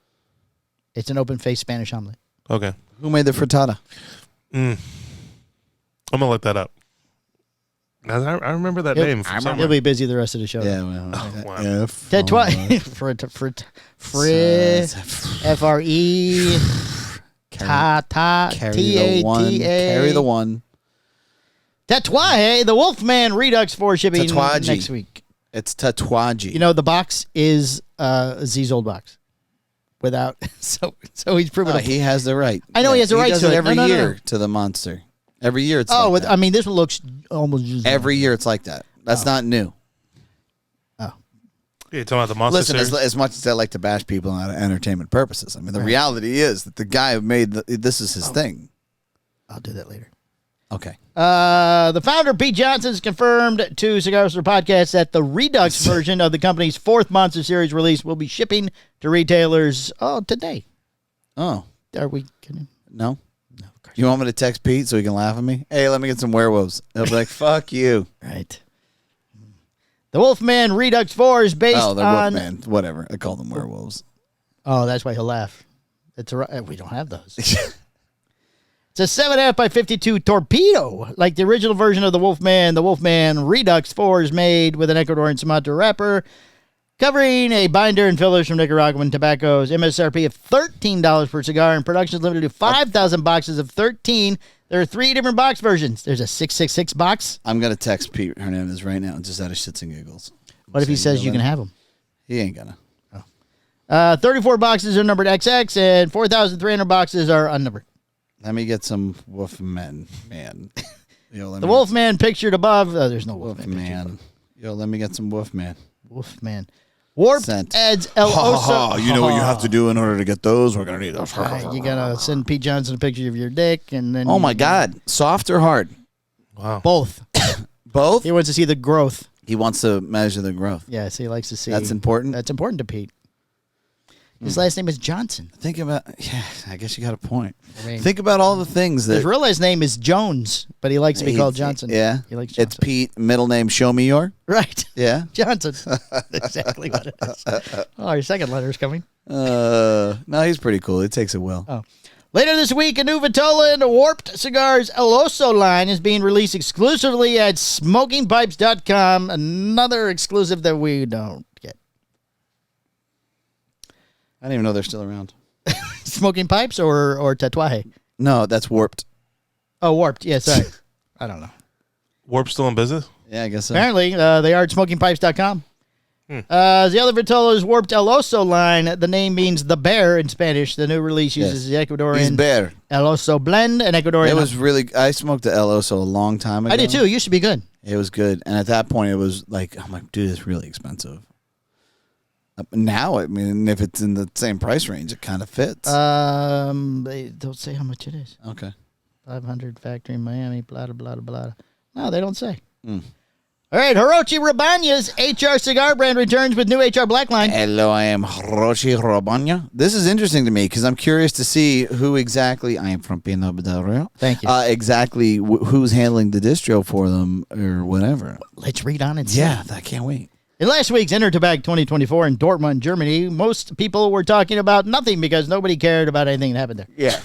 It's an open face Spanish omelet. Okay. Who made the frittata? I'm going to look that up. I remember that name from somewhere. He'll be busy the rest of the show. Yeah, well, Wow. F-R-E carry the one. Tatuaje, the Wolfman Redux for shipping Tatuaje. next week. It's Tatuaje. You know, the box is Z's old box. Without, so he's proven he has the right. I know he has the right does to it it. every No. year to the monster. Every year it's Oh, like that. I mean, this one looks almost just Every year it's like that. That's not new. You're talking about the Monster Listen, Series? as much as I like to bash people out of entertainment purposes, I mean, the reality is that the guy who made this is his thing. I'll do that later. Okay. The founder, Pete Johnson, has confirmed to Cigar Hustlers Podcast that the Redux version of the company's fourth Monster Series release will be shipping to retailers today. Oh. Are we kidding? No. You want me to text Pete so he can laugh at me? Hey, let me get some werewolves. He'll be like, fuck you. Right. The Wolfman Redux 4 is based Oh, they're on... Wolfman. Whatever. I call them werewolves. Oh, that's why he'll laugh. It's we don't have those. It's a 7.5 by 52 torpedo. Like the original version of the Wolfman Redux 4 is made with an Ecuadorian Sumatra wrapper, covering a binder and fillers from Nicaraguan tobaccos. MSRP of $13 per cigar, and production is limited to 5,000 boxes of 13. There are 3 different box versions. There's a 666 box. I'm going to text Pete Hernandez right now, just out of shits and giggles. What if he says you can have them? He ain't gonna. 34 boxes are numbered XX, and 4,300 boxes are unnumbered. Let me get some Wolfman, man. Yo, The Wolfman pictured above. There's no Wolfman. Wolfman. Yo, let me get some Wolfman. Wolfman. Warped Sent. adds El Oso. You know what you have to do in order to get those? We're going to need those. Right, you gotta send Pete Johnson a picture of your dick, and then. Oh, my God. Soft or hard? Wow. Both. Both? He wants to see the growth. He wants to measure the growth. Yes, he likes to see. That's important? That's important to Pete. His last name is Johnson. Think about, yeah, I guess you got a point. I mean, Think about all the things that. his real last name is Jones, but he likes to be called Johnson. Yeah. He likes Johnson. It's Pete, middle name, show me your. Right. Yeah. Johnson. Exactly what it is. Oh, your second letter is coming. No, he's pretty cool. He takes it well. Oh. Later this week, a new Vitola and Warped Cigars El Oso line is being released exclusively at smokingpipes.com. Another exclusive that we don't get. I didn't even know they're still around. Smoking Pipes or Tatuaje? No, that's Warped. Oh, Warped. Yeah, sorry. I don't know. Warp still in business? Yeah, I guess so. Apparently, they are at smokingpipes.com. The other Vitola is Warped El Oso line. The name means the bear in Spanish. The new release uses the He's Ecuadorian bear. El Oso blend and Ecuadorian. It was really. I smoked the El Oso a long time ago. I did too. It used to be good. It was good, and at that point, it was like, I'm like, dude, it's really expensive. Now, I mean, if it's in the same price range, it kind of fits. They don't say how much it is. Okay. 500 factory in Miami, blah, blah, blah, blah. No, they don't say. Mm. All right, Hirochi Rabana's HR cigar brand returns with new HR Black line. Hello, I am Hiroshi Robanya. This is interesting to me because I'm curious to see who exactly, I am from Pino del Rio. Thank you. Exactly who's handling the distro for them or whatever. Let's read on and see. Yeah, I can't wait. In last week's Intertobag 2024 in Dortmund, Germany, most people were talking about nothing because nobody cared about anything that happened there. Yeah.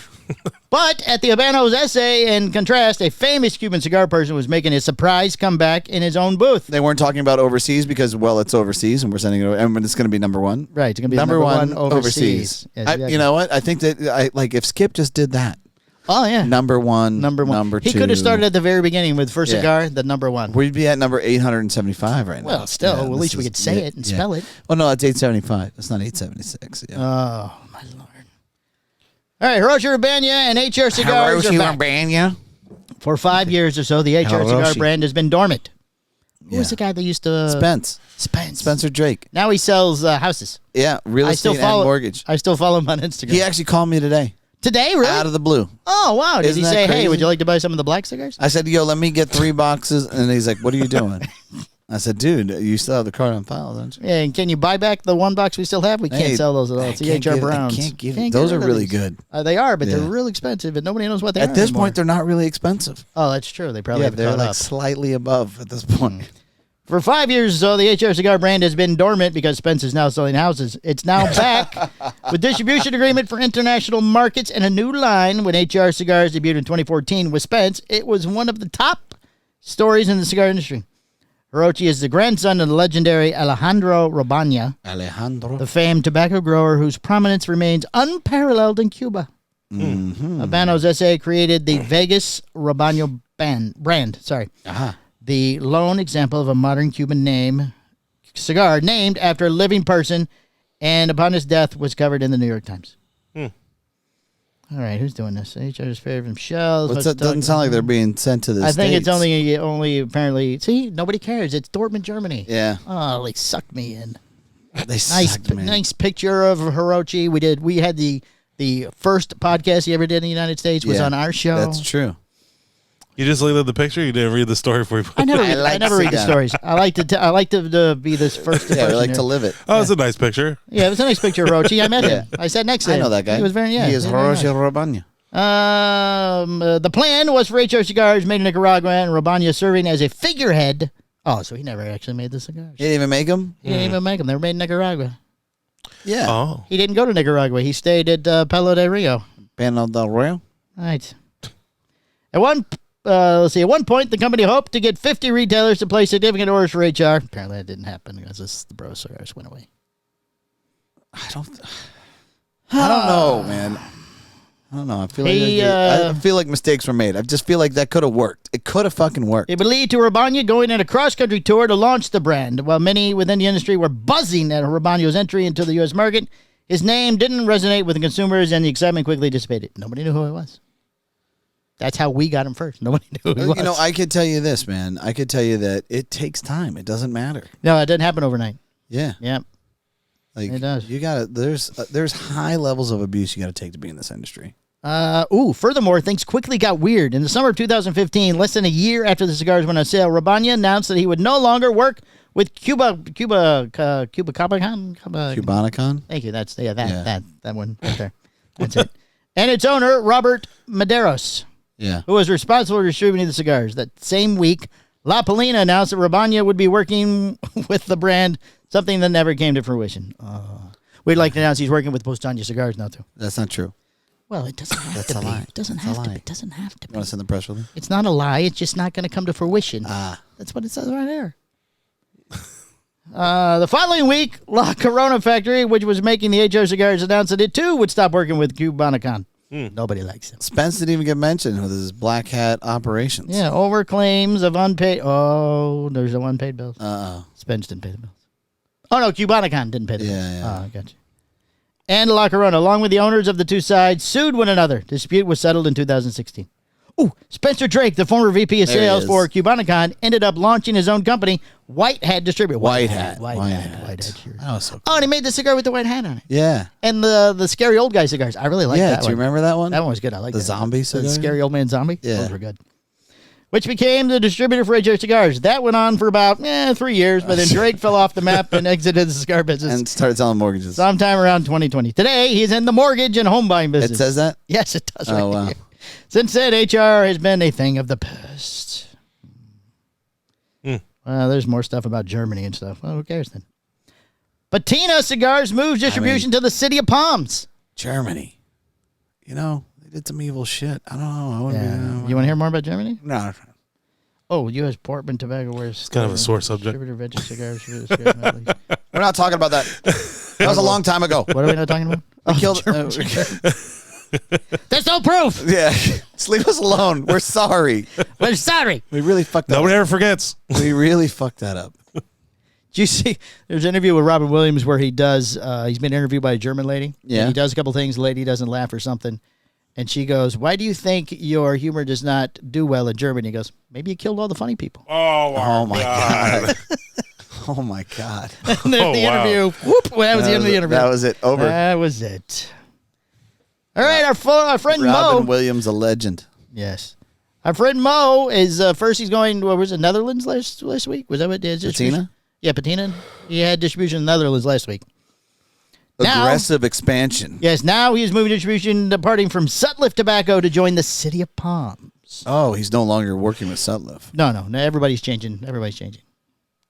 But at the Habanos essay, in contrast, a famous Cuban cigar person was making a surprise comeback in his own booth. They weren't talking about overseas because, well, it's overseas and we're sending it over, and it's going to be number one. Right, it's going to be number one overseas. Yes, exactly. You know what? I think that, if Skip just did that. Oh, yeah. Number one. Number two. He could have started at the very beginning with first cigar, the number one. We'd be at number 875 right now. Well, still, at least we could say it and spell it. Oh, no, it's 875. It's not 876. Yeah. Oh, my Lord. All right, Hiroshi Rabanya and HR Cigars are back. For 5 years or so, the HR Cigar brand has been dormant. Who was the guy that used to... Spencer Drake. Now he sells houses. Yeah, real estate and mortgage. I still follow him on Instagram. He actually called me today. Today, really? Out of the blue. Oh, wow. Did Isn't he that say, crazy? hey, would you like to buy some of the black cigars? I said, yo, let me get 3 boxes. And he's like, what are you doing? I said, dude, you still have the card on file, don't you? Yeah, and can you buy back the one box we still have? We can't sell those at all. It's the HR Browns. I can't give it. Those are really good. They are, but they're real expensive, and nobody knows what they are At this anymore. point, they're not really expensive. Oh, that's true. They probably haven't they're caught like up. slightly above at this point. For 5 years or so, the HR Cigar brand has been dormant because Spence is now selling houses. It's now back with distribution agreement for international markets and a new line. When HR Cigars debuted in 2014 with Spence, it was one of the top stories in the cigar industry. Hirochi is the grandson of the legendary Alejandro Rabanya, the famed tobacco grower whose prominence remains unparalleled in Cuba. Mm-hmm. Habanos S.A. created the Vegas Rabano brand. The lone example of a modern Cuban cigar named after a living person, and upon his death was covered in the New York Times. All right, who's doing this? HR's favorite from Shells. It doesn't sound like they're being sent to the States. I think it's only apparently. See, nobody cares. It's Dortmund, Germany. Yeah. Oh, they sucked me in. They sucked me in. Nice picture of Hirochi. We had the first podcast he ever did in the United States was on our show. That's true. You just looked at the picture. You didn't read the story before you put I never it. read, I never read the stories. I like to be this first. Yeah, we like to live it. Oh, it's a nice picture. Yeah, it was a nice picture of Rochi. I met him. I sat next to him. I know that guy. He was very He is very Roche nice. Robanya. The plan was for HR Cigars made in Nicaragua and Robanya serving as a figurehead. Oh, so he never actually made the cigars. He didn't even make them? He didn't even make them. They were made in Nicaragua. Yeah. Oh. He didn't go to Nicaragua. He stayed at Palo de Rio. Pano del Rio? Right. At one point, the company hoped to get 50 retailers to place significant orders for HR. Apparently, that didn't happen because the Bro Cigars went away. I don't know, man. I don't know. I feel like mistakes were made. I just feel like that could have worked. It could have fucking worked. It would lead to Robanya going on a cross-country tour to launch the brand. While many within the industry were buzzing at Robany's entry into the U.S. market, his name didn't resonate with the consumers, and the excitement quickly dissipated. Nobody knew who he was. That's how we got him first. Nobody knew who he was. You know, I could tell you this, man. I could tell you that it takes time. It doesn't matter. No, it didn't happen overnight. Yeah. Yep. Like, it does. You gotta. There's high levels of abuse you got to take to be in this industry. Furthermore, things quickly got weird. In the summer of 2015, less than a year after the cigars went on sale, Robanya announced that he would no longer work with Cubanicon. Thank you. That's that one right there. That's it. And its owner, Robert Medeiros, who was responsible for distributing the cigars. That same week, La Polina announced that Robanya would be working with the brand, something that never came to fruition. We'd like to announce he's working with Postania Cigars now, too. That's not true. Well, it doesn't have to be. It doesn't have to be. It doesn't have to be. You want to send the press release? It's not a lie. It's just not going to come to fruition. That's what it says right there. The following week, La Corona Factory, which was making the HR cigars, announced that it too would stop working with Cubanicon. Nobody likes him. Spence didn't even get mentioned with his black hat operations. Yeah, over claims of unpaid. Oh, there's no unpaid bills. Spence didn't pay the bills. Oh no, Cubanicon didn't pay the bills. Yeah. Oh, I got you. And La Corona, along with the owners of the two sides, sued one another. Dispute was settled in 2016. Ooh, Spencer Drake, the former VP of sales for Cubanicon, ended up launching his own company, White Hat Distributor. White Hat. Cheers. That was so cool. Oh, and he made the cigar with the white hat on it. Yeah. And the scary old guy cigars. I really like that one. Do you remember that one? That one was good. I like the that. zombie cigar? The scary old man zombie? Yeah. Those were good. Which became the distributor for HR Cigars. That went on for about 3 years, but then Drake fell off the map and exited the cigar business. And started selling mortgages. Sometime around 2020. Today, he's in the mortgage and home buying business. It says that? Yes, it does. Oh, wow. Here. Since then, HR has been a thing of the past. Well, there's more stuff about Germany and stuff. Well, who cares then? Patina Cigars moves distribution to the city of Palms. Germany. You know, they did some evil shit. I don't know. You want to hear more about Germany? No. Oh, U.S. Portman Tobacco wears. It's kind of a sore subject. Distributor veggie cigars. We're not talking about that. That was a long time ago. What are we not talking about? We killed. There's no proof. Yeah. Just leave us alone. We're sorry. We're sorry. We really fucked that up. Nobody ever forgets. We really fucked that up. Did you see? There's an interview with Robin Williams where he does. He's been interviewed by a German lady. Yeah. And he does a couple things. The lady doesn't laugh or something. And she goes, "Why do you think your humor does not do well in Germany?" He goes, "Maybe you killed all the funny people." Oh my god. Oh my god. And then the interview. Whoop! Well, that was the end of the interview. That was it. Over. That was it. All right, our friend Robin Mo. Williams, a legend. Yes. Our friend Mo is first. He's going. What was it? Netherlands last week? Was that what it is? Patina? Yeah, Patina. He had distribution in the Netherlands last week. Aggressive expansion. Yes, now he's moving distribution, departing from Sutliff Tobacco to join the City of Palms. Oh, he's no longer working with Sutliff. No, everybody's changing. Everybody's changing.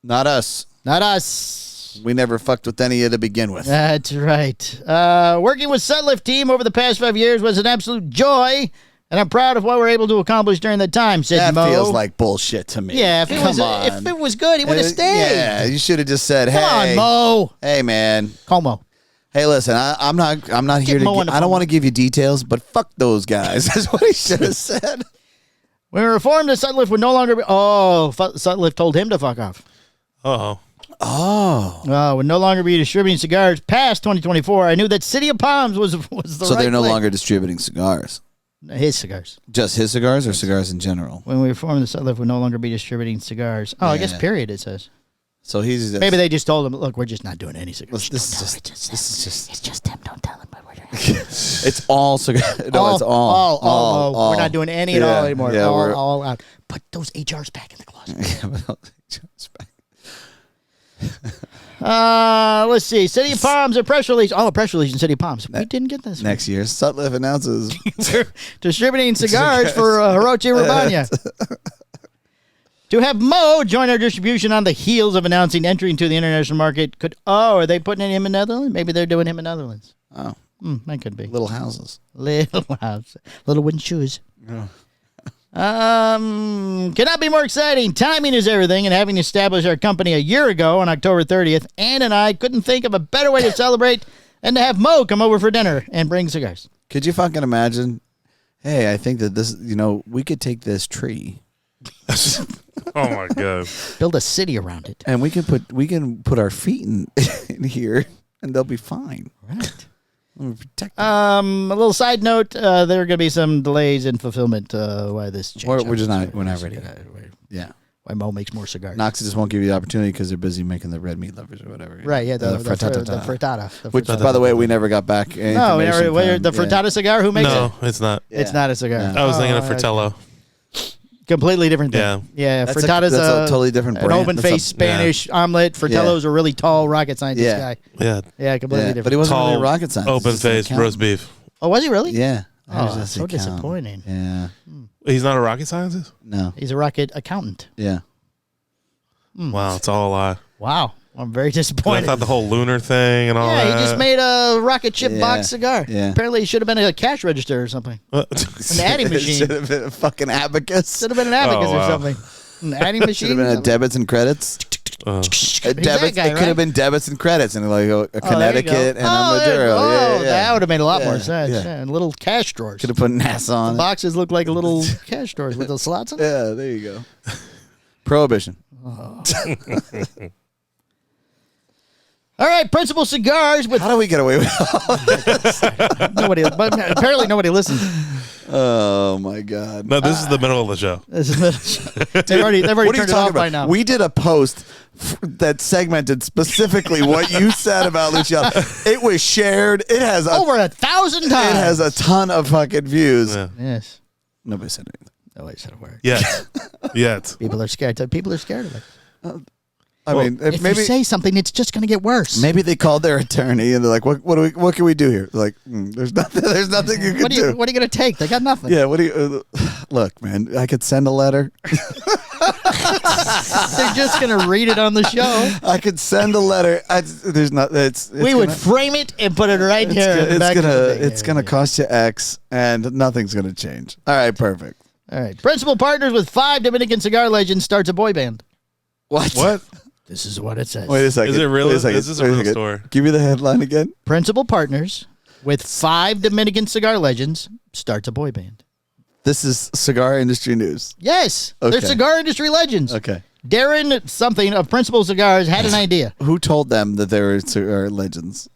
Not us. Not us. We never fucked with any of to begin with. That's right. Working with Sutliff team over the past 5 years was an absolute joy, and I'm proud of what we're able to accomplish during that time, said that Mo. That feels like bullshit to me. Yeah, if it was good, he would have stayed. Yeah, you should have just said, "Hey, come on, Mo. Hey, man, call Mo." Hey, listen, I'm not here to. I don't want to give you details, but fuck those guys. That's what he should have said. When we reformed, the Sutliff would no longer be. Oh, Sutliff told him to fuck off. Oh. Would no longer be distributing cigars past 2024. I knew that City of Palms was the So they're no longer distributing cigars. His cigars. Just his cigars or cigars in general? When we reformed, the Sutliff would no longer be distributing cigars. Oh, yeah. I guess period it says. So he's just, maybe they just told him, look, we're just not doing any cigars. This is just it's just him. Don't tell him what we're doing. It's all cigar. No, it's all. We're not doing any at all anymore. Yeah, all out. Put those HRs back in the closet. Let's see. City of Palms, a press release. Oh, a press release in City of Palms. We didn't get this. Next year, Sutliff announces distributing cigars for Hirochi Urbana. To have Mo join our distribution on the heels of announcing entry into the international market are they putting him in Netherlands? Maybe they're doing him in Netherlands. Oh, that could be. little houses. Little house. Little wooden shoes. Cannot be more exciting. Timing is everything, and having established our company a year ago on October 30th, Ann and I couldn't think of a better way to celebrate than to have Mo come over for dinner and bring cigars. Could you fucking imagine? Hey, I think that this, we could take this tree. Oh my god! Build a city around it, and we can put our feet in here, and they'll be fine. Right. Protect a little side note: there are going to be some delays in fulfillment. Why this change? We're not ready. Yeah. Why Mo makes more cigars? Noxie just won't give you the opportunity because they're busy making the red meat lovers or whatever. Right. Yeah. The frittata. Which, by the way, we never got back. No, we never. The frittata cigar. Who makes it? No, it's not. It's not a cigar. I was thinking of Fratello. Completely different thing. Yeah. Frittata's a totally different brand. An open-faced Spanish omelet. Fratello's a really tall rocket scientist guy. Yeah, completely different. But he wasn't really a rocket scientist. Open-faced roast beef. Oh, was he really? Yeah. Oh, that's so disappointing. Yeah. He's not a rocket scientist? No. He's a rocket accountant. Yeah. Wow, it's all a lie. Wow. I'm very disappointed. I thought the whole lunar thing and all that. Yeah, he just made a rocket ship box cigar. Yeah. Apparently, it should have been a cash register or something. An adding machine. Should have been a fucking abacus. Should have been an abacus or something. An adding machine. Should have been a debits and credits. Debits. It could have been debits and credits, and like a Connecticut and a Maduro. That would have made a lot more sense. Yeah. Yeah, and little cash drawers. Could have put NASA on the boxes look like little cash drawers with the slots in them. Yeah, there you go. Prohibition. All right, Principal Cigars with... How do we get away with all this? Apparently nobody listens. Oh, my God. No, this is the middle of the show. This is the middle of the show. They've already turned it off by now. We did a post that segmented specifically what you said about Luciano. It was shared. It has over 1,000 times. It has a ton of fucking views. Yeah. Yes. Nobody said anything. Nobody said a word. Yet. People are scared. People are scared of it. I mean, if maybe you say something, it's just going to get worse. Maybe they called their attorney and they're like, "What can we do here?" Like, there's nothing you can do. What are you going to take? They got nothing. Yeah. What do you look, man? I could send a letter. They're just going to read it on the show. I could send a letter. There's not. We would frame it and put it right here. It's gonna cost you X, and nothing's gonna change. All right, perfect. All right. Principal partners with 5 Dominican cigar legends starts a boy band. What? This is what it says. Wait a second. Is it really? Wait a second. This is a real story. Give me the headline again. Principal partners with 5 Dominican cigar legends starts a boy band. This is cigar industry news. Yes. Okay. They're cigar industry legends. Okay. Darren something of Principal Cigars had an idea. Who told them that they were cigar legends?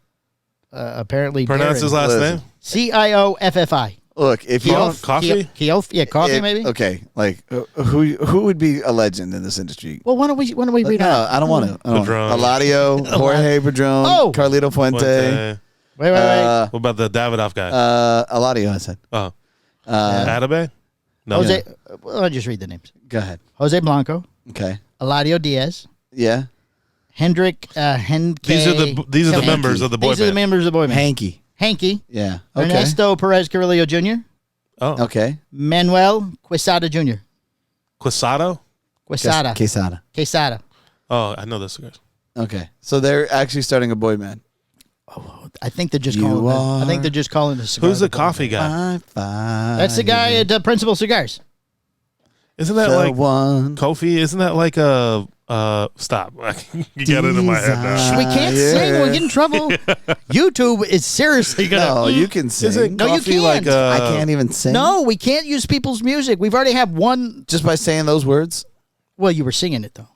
Apparently Pronounce Darren. his last name? Cioffi. Look, if you don't coffee, coffee maybe. Okay, like who would be a legend in this industry? Well, why don't we read out? I don't want to. Padron. Eladio, Jorge Padron, Carlito Fuente. Wait. What about the Davidoff guy? Eladio, I said. Oh, Atabey? No. Jose. Well, I'll just read the names. Go ahead. Jose Blanco. Okay. Eladio Diaz. Yeah. Hendrick. Henke. These are the members of the boy band. These are the members of the boy band. Hanky. Yeah. Okay. Ernesto Perez Carrillo Jr. Oh. Okay. Manuel Quesada Jr. Quesada? Quesada. Oh, I know those cigars. Okay. So they're actually starting a boy band. Oh, I think they're just calling the cigar. Who's the coffee guy? That's the guy at Principal Cigars. Isn't that like Kofi? Isn't that like a stop? You got it in my head now. We can't sing. We'll get in trouble. YouTube is seriously gonna. No, you can sing. Isn't no, you can't. Like I can't even sing. No, we can't use people's music. We've already have one. Just by saying those words. Well, you were singing it though.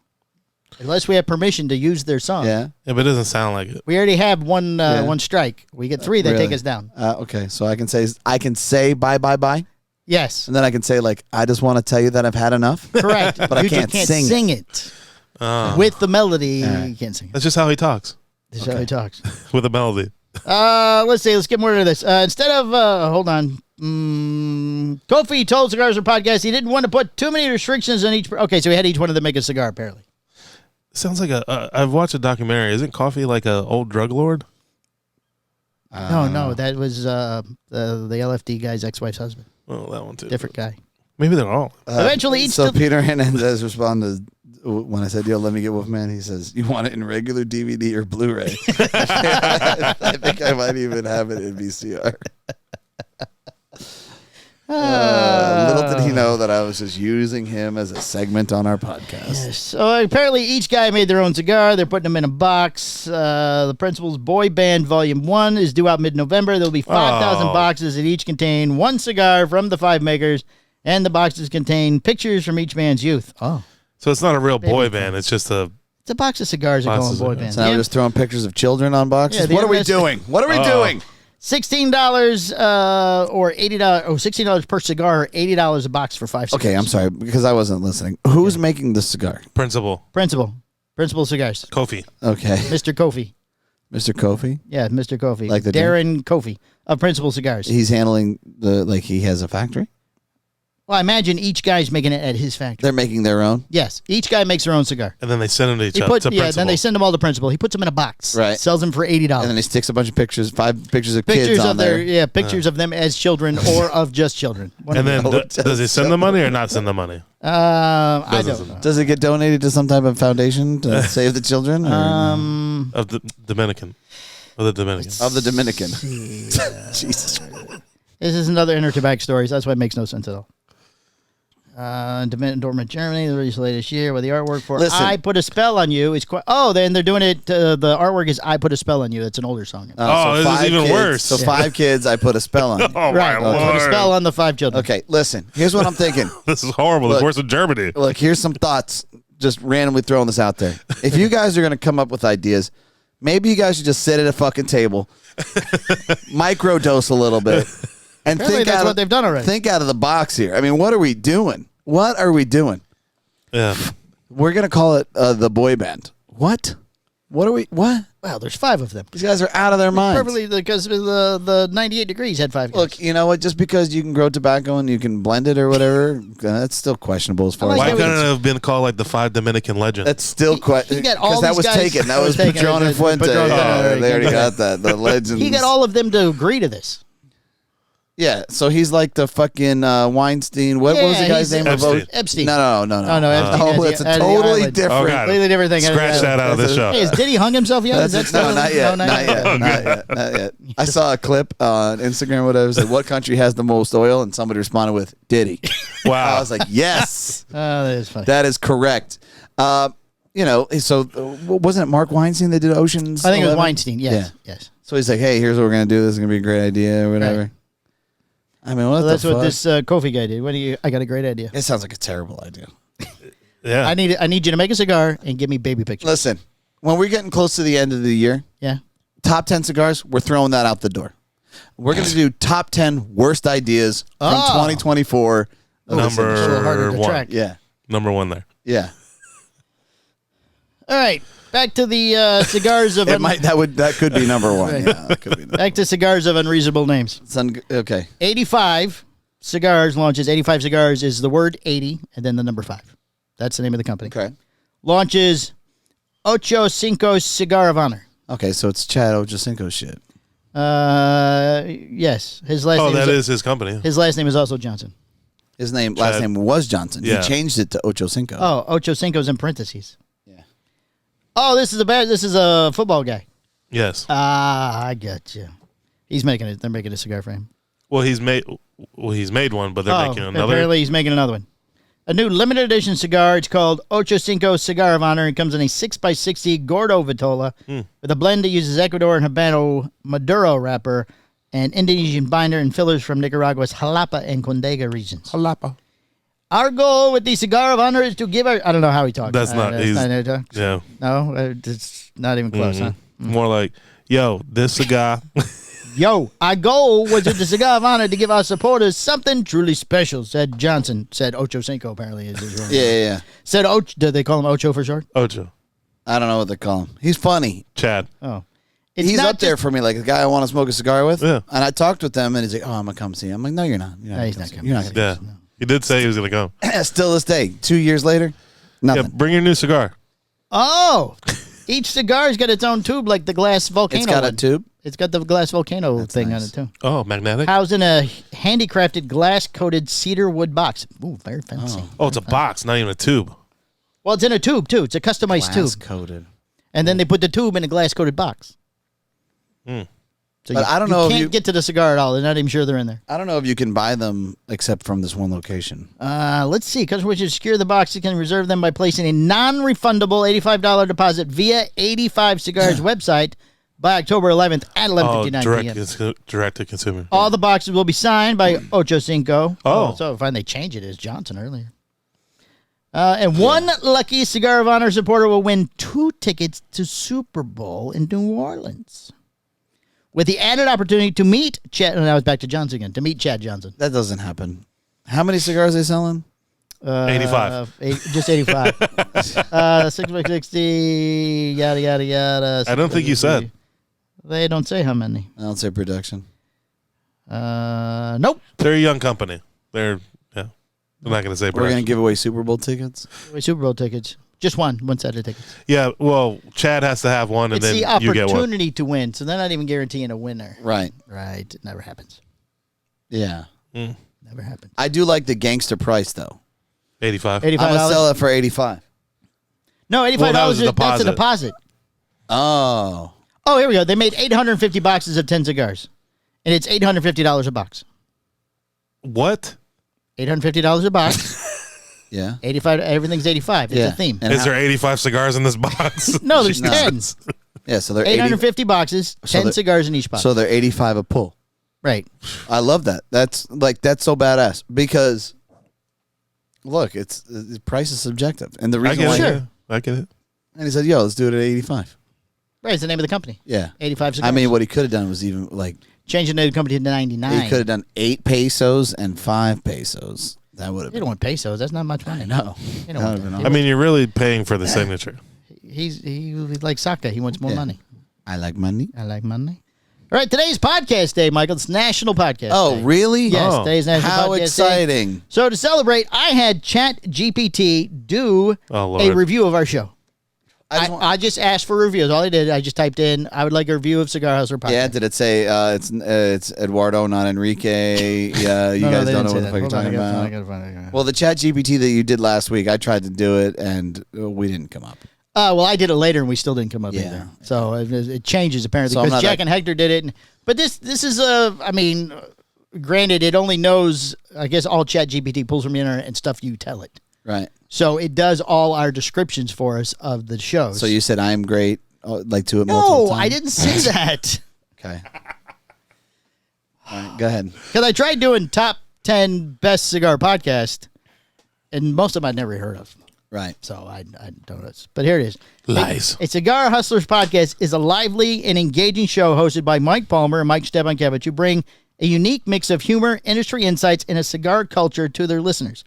Unless we have permission to use their song. Yeah. But it doesn't sound like it. We already have one one strike. We get 3, they take us down. Okay, so I can say bye. Yes. And then I can say like I just want to tell you that I've had enough. Correct. But I can't sing it. With the melody, you can't sing it. That's just how he talks. That's how he talks. With a melody. Let's see. Let's get more into this. Instead of, hold on. Kofi told Cigars podcast he didn't want to put too many restrictions on each. Okay, so he had each one of them make a cigar, apparently. Sounds like I've watched a documentary. Isn't Coffee like an old drug lord? No, that was the LFD guy's ex-wife's husband. Well, that one too. Different guy. Maybe they're all. Eventually, So Peter Hernandez responded when I said, "Yo, let me get Wolfman." He says, "You want it in regular DVD or Blu-ray?" I think I might even have it in VCR. Little did he know that I was just using him as a segment on our podcast. Yes. So apparently each guy made their own cigar. They're putting them in a box. The Principal's Boy Band Volume 1 is due out mid-November. There'll be 5,000 boxes that each contain one cigar from the 5 makers, and the boxes contain pictures from each man's youth. Oh. So it's not a real boy band. It's just a... It's a box of cigars that go in boy bands. So now we're just throwing pictures of children on boxes? Yeah, what are we doing? What are we doing? $16 or $80 or $16 per cigar, or $80 a box for 5 cigars. Okay, I'm sorry because I wasn't listening. Who's making the cigar? Principal Cigars. Kofi. Okay. Mr. Kofi. Mr. Kofi? Yeah, Mr. Kofi. Like the Darren Kofi of Principal Cigars. He's handling he has a factory? Well, I imagine each guy's making it at his factory. They're making their own? Yes. Each guy makes their own cigar. And then they send them to each other. Then they send them all to Principal. He puts them in a box. Right. Sells them for $80. And then he sticks a bunch of pictures, 5 pictures of kids on there. Pictures of them as children or of just children. And then does he send the money or not send the money? I don't know. Does it get donated to some type of foundation to save the children? Of the Dominican. Of the Dominican. Of the Dominican. Jesus. This is another inter-tobacco story, so that's why it makes no sense at all. Dortmund, Germany, the release later this year with the artwork for I Put a Spell on You. It's quite, then they're doing it. The artwork is I Put a Spell on You. It's an older song. So this is even worse. So 5 kids, I put a spell on you. Oh, right. my Lord. Put a spell on the 5 children. Okay, listen. Here's what I'm thinking. This is horrible. It's worse than Germany. Look, here's some thoughts. Just randomly throwing this out there. If you guys are going to come up with ideas, maybe you guys should just sit at a fucking table, microdose a little bit, and Apparently that's what they've done already. Think out of the box here. I mean, what are we doing? What are we doing? Yeah. We're going to call it the boy band. What? What are we? What? Well, there's 5 of them. These guys are out of their minds. Perfectly, because the 98 Degrees had 5 guys. Look, you know what? Just because you can grow tobacco and you can blend it or whatever, that's still questionable as far as Why couldn't it have been called like the 5 Dominican legends? That's still questionable. He got all Because that these was guys- taken. That was taken. Patron and Fuente. Patron, They already got that. The legends. he got all of them to agree to this. Yeah, so he's like the fucking Weinstein. What was the guy's name? Epstein. No. Epstein. It's a totally different. Oh, God. Completely different thing. Scratch that out of the show. Hey, has Diddy hung himself yet? No, not yet. Not yet. I saw a clip on Instagram. Whatever. Said, what country has the most oil? And somebody responded with Diddy. Wow. I was like, yes. That is funny. That is correct. So wasn't it Mark Weinstein that did Ocean's? I think it was 11? Weinstein. Yes. Yeah. Yes. So he's like, hey, here's what we're gonna do. This is gonna be a great idea or whatever. Right. I mean, what That's the fuck? what this Kofi guy did. I got a great idea. It sounds like a terrible idea. Yeah. I need you to make a cigar and give me baby pictures. Listen, when we're getting close to the end of the year, Yeah. top 10 cigars, we're throwing that out the door. We're going to do top 10 worst ideas from 2024. Number It's a little harder to 1. track. Yeah. Number 1 there. Yeah. All right. Back to the cigars of That could be number 1. Right. Yeah, that could be back to cigars of unreasonable names. okay. 85 Cigars launches. 85 Cigars is the word 80 and then the number 5. That's the name of the company. Okay. Launches Ocho Cinco Cigar of Honor. Okay, so it's Chad Ochocinco shit. Yes. His last name is his company. His last name is also Johnson. His last name was Johnson. Yeah. He changed it to Ochocinco. Oh, Ocho Cinco's in parentheses. Yeah. Oh, this is a football guy. Yes. I got you. He's making it. They're making a cigar for him. Well, he's made one, but they're making another. Apparently, he's making another one. A new limited edition cigar. It's called Ocho Cinco Cigar of Honor. It comes in a 6x60 Gordo Vitola with a blend that uses Ecuador and Habano Maduro wrapper and Indonesian binder and fillers from Nicaragua's Jalapa and Condega regions. Jalapa. Our goal with the Cigar of Honor is to give our... I don't know how he talks. That's not... how he talks. Yeah. No, it's not even close, huh? More like, yo, this cigar... Yo, our goal was with the Cigar of Honor to give our supporters something truly special, said Johnson. Said Ocho Cinco, apparently, is his real name. Yeah. Said Ocho. Did they call him Ocho for short? Ocho. I don't know what they call him. He's funny. Chad. Oh. He's not up there for me, like the guy I want to smoke a cigar with. Yeah. And I talked with them, and he's like, "Oh, I'm gonna come see him." I'm like, "No, you're not. You're not, he's gonna not come coming. You're not gonna Yeah. He did say he was going to come. Still this day, 2 years later, Yeah, nothing. bring your new cigar. Oh, each cigar's got its own tube, like the glass volcano. It's got a one. tube. It's got the glass volcano That's thing nice. on it too. Oh, magnetic? Housed in a handicrafted glass-coated cedar wood box. Ooh, very fancy. Oh, it's a box, not even a tube. Well, it's in a tube too. It's a customized Glass tube, coated. and then they put the tube in a glass-coated box. So But I don't know You if can't you- get to the cigar at all. They're not even sure they're in there. I don't know if you can buy them except from this one location. Let's see. Customers which secure the box, you can reserve them by placing a non-refundable $85 deposit via 85 Cigars website by October 11th at 11:59 p.m. Direct to consumer. All the boxes will be signed by Ocho Cinco. Oh. So fine, they changed it as Johnson earlier. And one lucky Cigar of Honor supporter will win 2 tickets to Super Bowl in New Orleans, with the added opportunity to meet Chad. And now it's back to Johnson again. To meet Chad Johnson. That doesn't happen. How many cigars are they selling? 85. Just 85. 6x60. Yada yada yada. I don't think you said. They don't say how many. I don't say production. Nope. They're a young company. They're not going to say We're production. going to give away Super Bowl tickets. Super Bowl tickets. Just one set of tickets. Yeah, well, Chad has to have one, and It's then the you get one. opportunity to win, so they're not even guaranteeing a winner. Right. Right. It never happens. Yeah. Never happens. I do like the gangster price, though. 85. I'm going to $85. sell it for 85. No, $85 Well, that was a that's a deposit. deposit. Oh. Oh, here we go. They made 850 boxes of 10 cigars, and it's $850 a box. What? $850 a box. Yeah. 85. Everything's 85. It's Yeah. a theme. And Is how- there 85 cigars in this box? No, there's No. 10. Yeah, so they're 80, 850 boxes, 10 they're- cigars in each box. so they're 85 a pull. Right. I love that. That's so badass because look, it's the price is subjective. And the I reason get why it. Sure. Yeah, I get it. and he said, "Yo, let's do it at 85." Right. It's the name of the company. Yeah. 85 cigars. I mean, what he could have done was even like changing the company to 99. he could have done 8 pesos and 5 pesos. That would have They been don't want pesos. That's not much money. no. They don't want That that. would've I mean, you're really paying for the signature. He like soccer. He wants more Yeah. money. I like money. I like money. All right, today's podcast day, Michael. It's National Podcast Oh, Day. really? Yes, Oh. today's National How Podcast Day. exciting. So to celebrate, I had ChatGPT do Oh, Lord. a review of our show. I just I just asked for reviews. All I did, I just typed in, I would like a review of Cigar Hustler podcast. Yeah, did it say it's Eduardo, not Enrique? Yeah, you guys don't know what the fuck you're talking about. Well, the chat GPT that you did last week, I tried to do it and we didn't come up. Well, I did it later and we still didn't come up Yeah. either. So it changes apparently So I'm because not Jack that- and Hector did it. But this is I mean, granted, it only knows, I guess, all ChatGPT pulls from the internet and stuff you tell it. Right. So it does all our descriptions for us of the shows. So you said I'm great, like to it multiple no, times? I didn't say that. Okay. All right, go ahead. Because I tried doing top 10 best cigar podcast, and most of them I'd never heard of. Right. So I don't know. But here it is. Lies. A Cigar Hustlers podcast is a lively and engaging show hosted by Mike Palmer and Mike Stepankevich, who bring a unique mix of humor, industry insights, and a cigar culture to their listeners.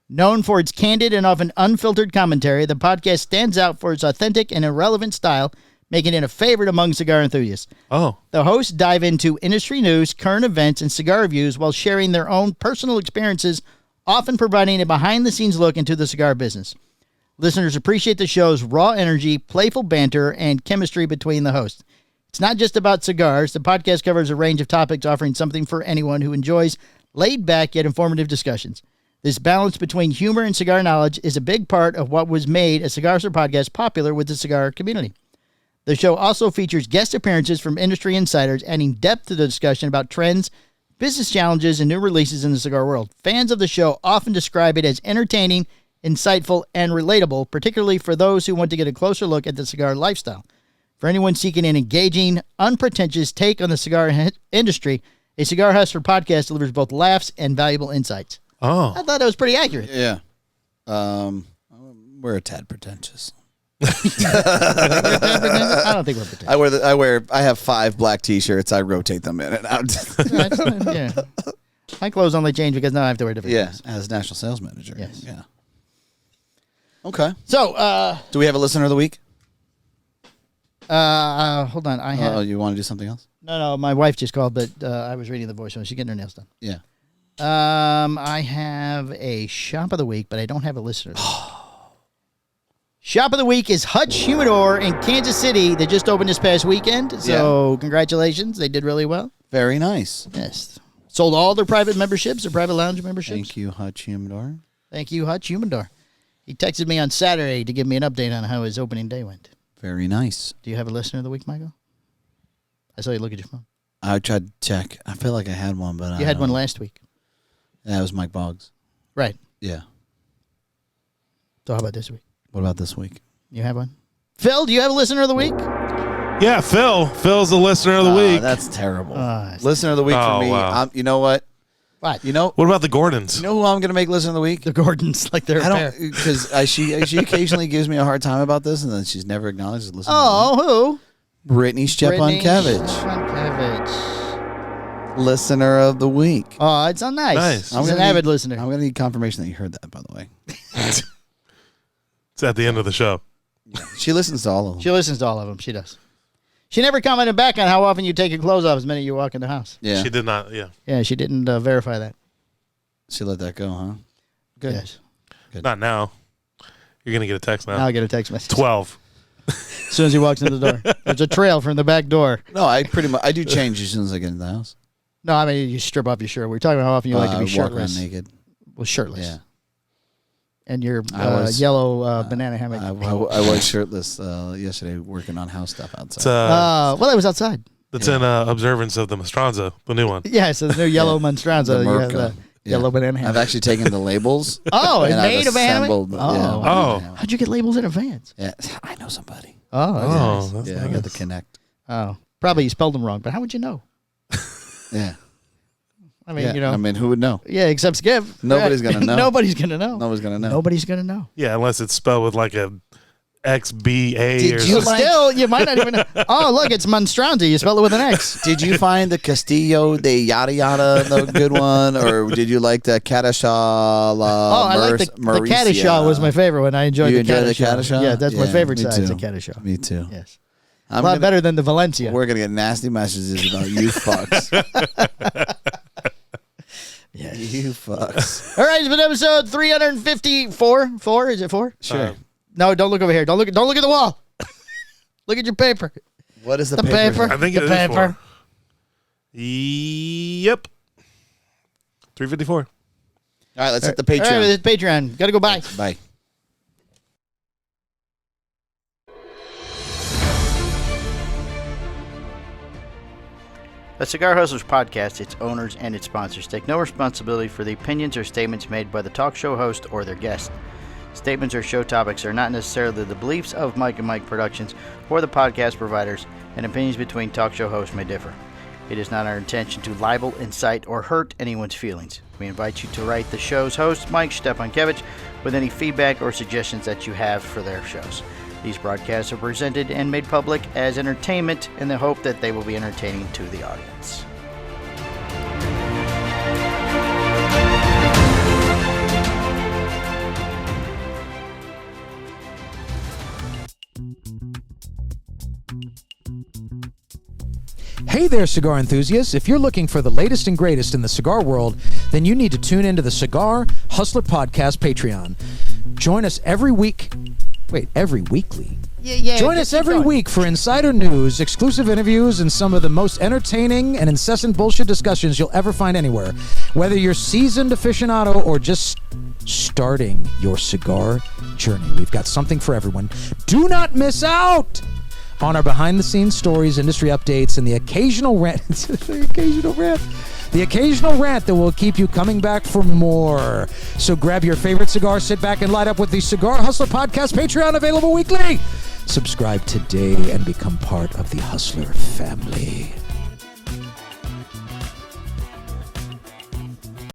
Known for its candid and often unfiltered commentary, the podcast stands out for its authentic and irreverent style, making it a favorite among cigar enthusiasts. Oh, The hosts dive into industry news, current events, and cigar reviews while sharing their own personal experiences, often providing a behind-the-scenes look into the cigar business. Listeners appreciate the show's raw energy, playful banter, and chemistry between the hosts. It's not just about cigars. The podcast covers a range of topics, offering something for anyone who enjoys laid-back yet informative discussions. This balance between humor and cigar knowledge is a big part of what was made a Cigar Hustler podcast popular with the cigar community. The show also features guest appearances from industry insiders, adding depth to the discussion about trends, business challenges, and new releases in the cigar world. Fans of the show often describe it as entertaining, insightful, and relatable, particularly for those who want to get a closer look at the cigar lifestyle. For anyone seeking an engaging, unpretentious take on the cigar industry, a Cigar Hustler podcast delivers both laughs and valuable insights. oh. I thought that was pretty accurate. Yeah. We're a tad pretentious. I don't think we're pretentious. I have 5 black t-shirts. I rotate them in and out. Yeah. My clothes only change because now I have to wear different yeah, things. as national sales manager. Yes. Yeah. Okay. So, Do we have a listener of the week? Hold on. I have. Oh, you want to do something else? No. My wife just called, but I was reading the voicemail. She's getting her nails done. Yeah. I have a shop of the week, but I don't have a listener. Shop of the week is Hutch Humidor in Kansas City. They just opened this past weekend, so congratulations. They did really well. Very nice. Yes. Sold all their private memberships, their private lounge memberships. Thank you, Hutch Humidor. Thank you, Hutch Humidor. He texted me on Saturday to give me an update on how his opening day went. Very nice. Do you have a listener of the week, Michael? I saw you look at your phone. I tried to check. I feel like I had one, but You had one last week. Yeah, it was Mike Boggs. Right. Yeah. So how about this week? What about this week? You have one? Phil, do you have a listener of the week? Yeah, Phil. Phil's the listener of the week. That's terrible. Listener of the week Oh, for me. wow. You know what? What? You know What about the Gordons? who I'm going to make listener of the week? The Gordons, like they're a I pair. don't because she occasionally gives me a hard time about this, and then she's never acknowledged as listener. Oh, who? Brittany Stepankevich, listener of the week. Oh, it's so nice. Nice. He's an avid listener. I'm going to need confirmation that you heard that, by the way. It's at the end of the show. She listens to all of them. She listens to all of them. She does. She never commented back on how often you take your clothes off the minute you walk in the house. Yeah, She did not, yeah. Yeah, she didn't verify that. she let that go, huh? Good. Yes. Not now. You're going to get a text now. Now I get a text message. 12. As soon as he walks in the door. There's a trail from the back door. No, I do change as soon as I get in the house. No, I mean, you strip off your shirt. We're talking about how often you like to be walk around shirtless. naked. Well, shirtless. Yeah. And your was- yellow banana hammock. I was shirtless yesterday working on house stuff outside. It's, well, I was outside. it's in observance of the Mastranza, the new one. Yeah, so the new yellow Monstranza. The You have Merca. the yellow banana hammock. I've actually taken the labels. Oh, and and I've made a banana hammock? assembled. Oh. Oh. How'd you get labels in advance? Yeah, I know somebody. Oh, Oh, nice. that's Yeah, I got the connect. Oh, probably you spelled them wrong, but how would you know? Yeah. I mean, Yeah, you know. I mean, who would know? Yeah, except Skip. Nobody's gonna know. Nobody's gonna know. Nobody's gonna know. Nobody's gonna know. Yeah, unless it's spelled with like a XBA Did or you something. Still, you might not even know. Oh, look, it's Monstranza. You spell it with an X. Did you find the Castillo de Yada Yada the good one, or did you like the Cadishaw? I like the Cadishaw was my favorite one. I enjoyed You the enjoy the Cadishaw. Cadishaw? Yeah, that's my Yeah, favorite me side. It's a too. Cadishaw. Me too. Yes. A lot better than the Valencia. We're gonna get nasty messages about you fucks. Yes. You fucks. All right, it's been episode 354. 4? Is it 4? Sure. No, don't look over here. Don't look at the wall. Look at your paper. What is the paper. I think The it is paper. 4. Yep. 354. All right, let's hit the All right, Patreon. it's Patreon. Got to go bye. Bye. The Cigar Hustlers podcast, its owners, and its sponsors take no responsibility for the opinions or statements made by the talk show host or their guests. Statements or show topics are not necessarily the beliefs of Mike and Mike Productions or the podcast providers, and opinions between talk show hosts may differ. It is not our intention to libel, incite, or hurt anyone's feelings. We invite you to write the show's host, Mike Stepankevich, with any feedback or suggestions that you have for their shows. These broadcasts are presented and made public as entertainment in the hope that they will be entertaining to the audience. Hey there, cigar enthusiasts. If you're looking for the latest and greatest in the cigar world, then you need to tune into the Cigar Hustler Podcast Patreon. Join us every week. Wait, every weekly? Yeah. Join us every week for insider news, exclusive interviews, and some of the most entertaining and incessant bullshit discussions you'll ever find anywhere. Whether you're seasoned aficionado or just starting your cigar journey, we've got something for everyone. Do not miss out on our behind-the-scenes stories, industry updates, and the occasional rant. The occasional rant that will keep you coming back for more. So grab your favorite cigar, sit back, and light up with the Cigar Hustler Podcast Patreon, available weekly. Subscribe today and become part of the Hustler family.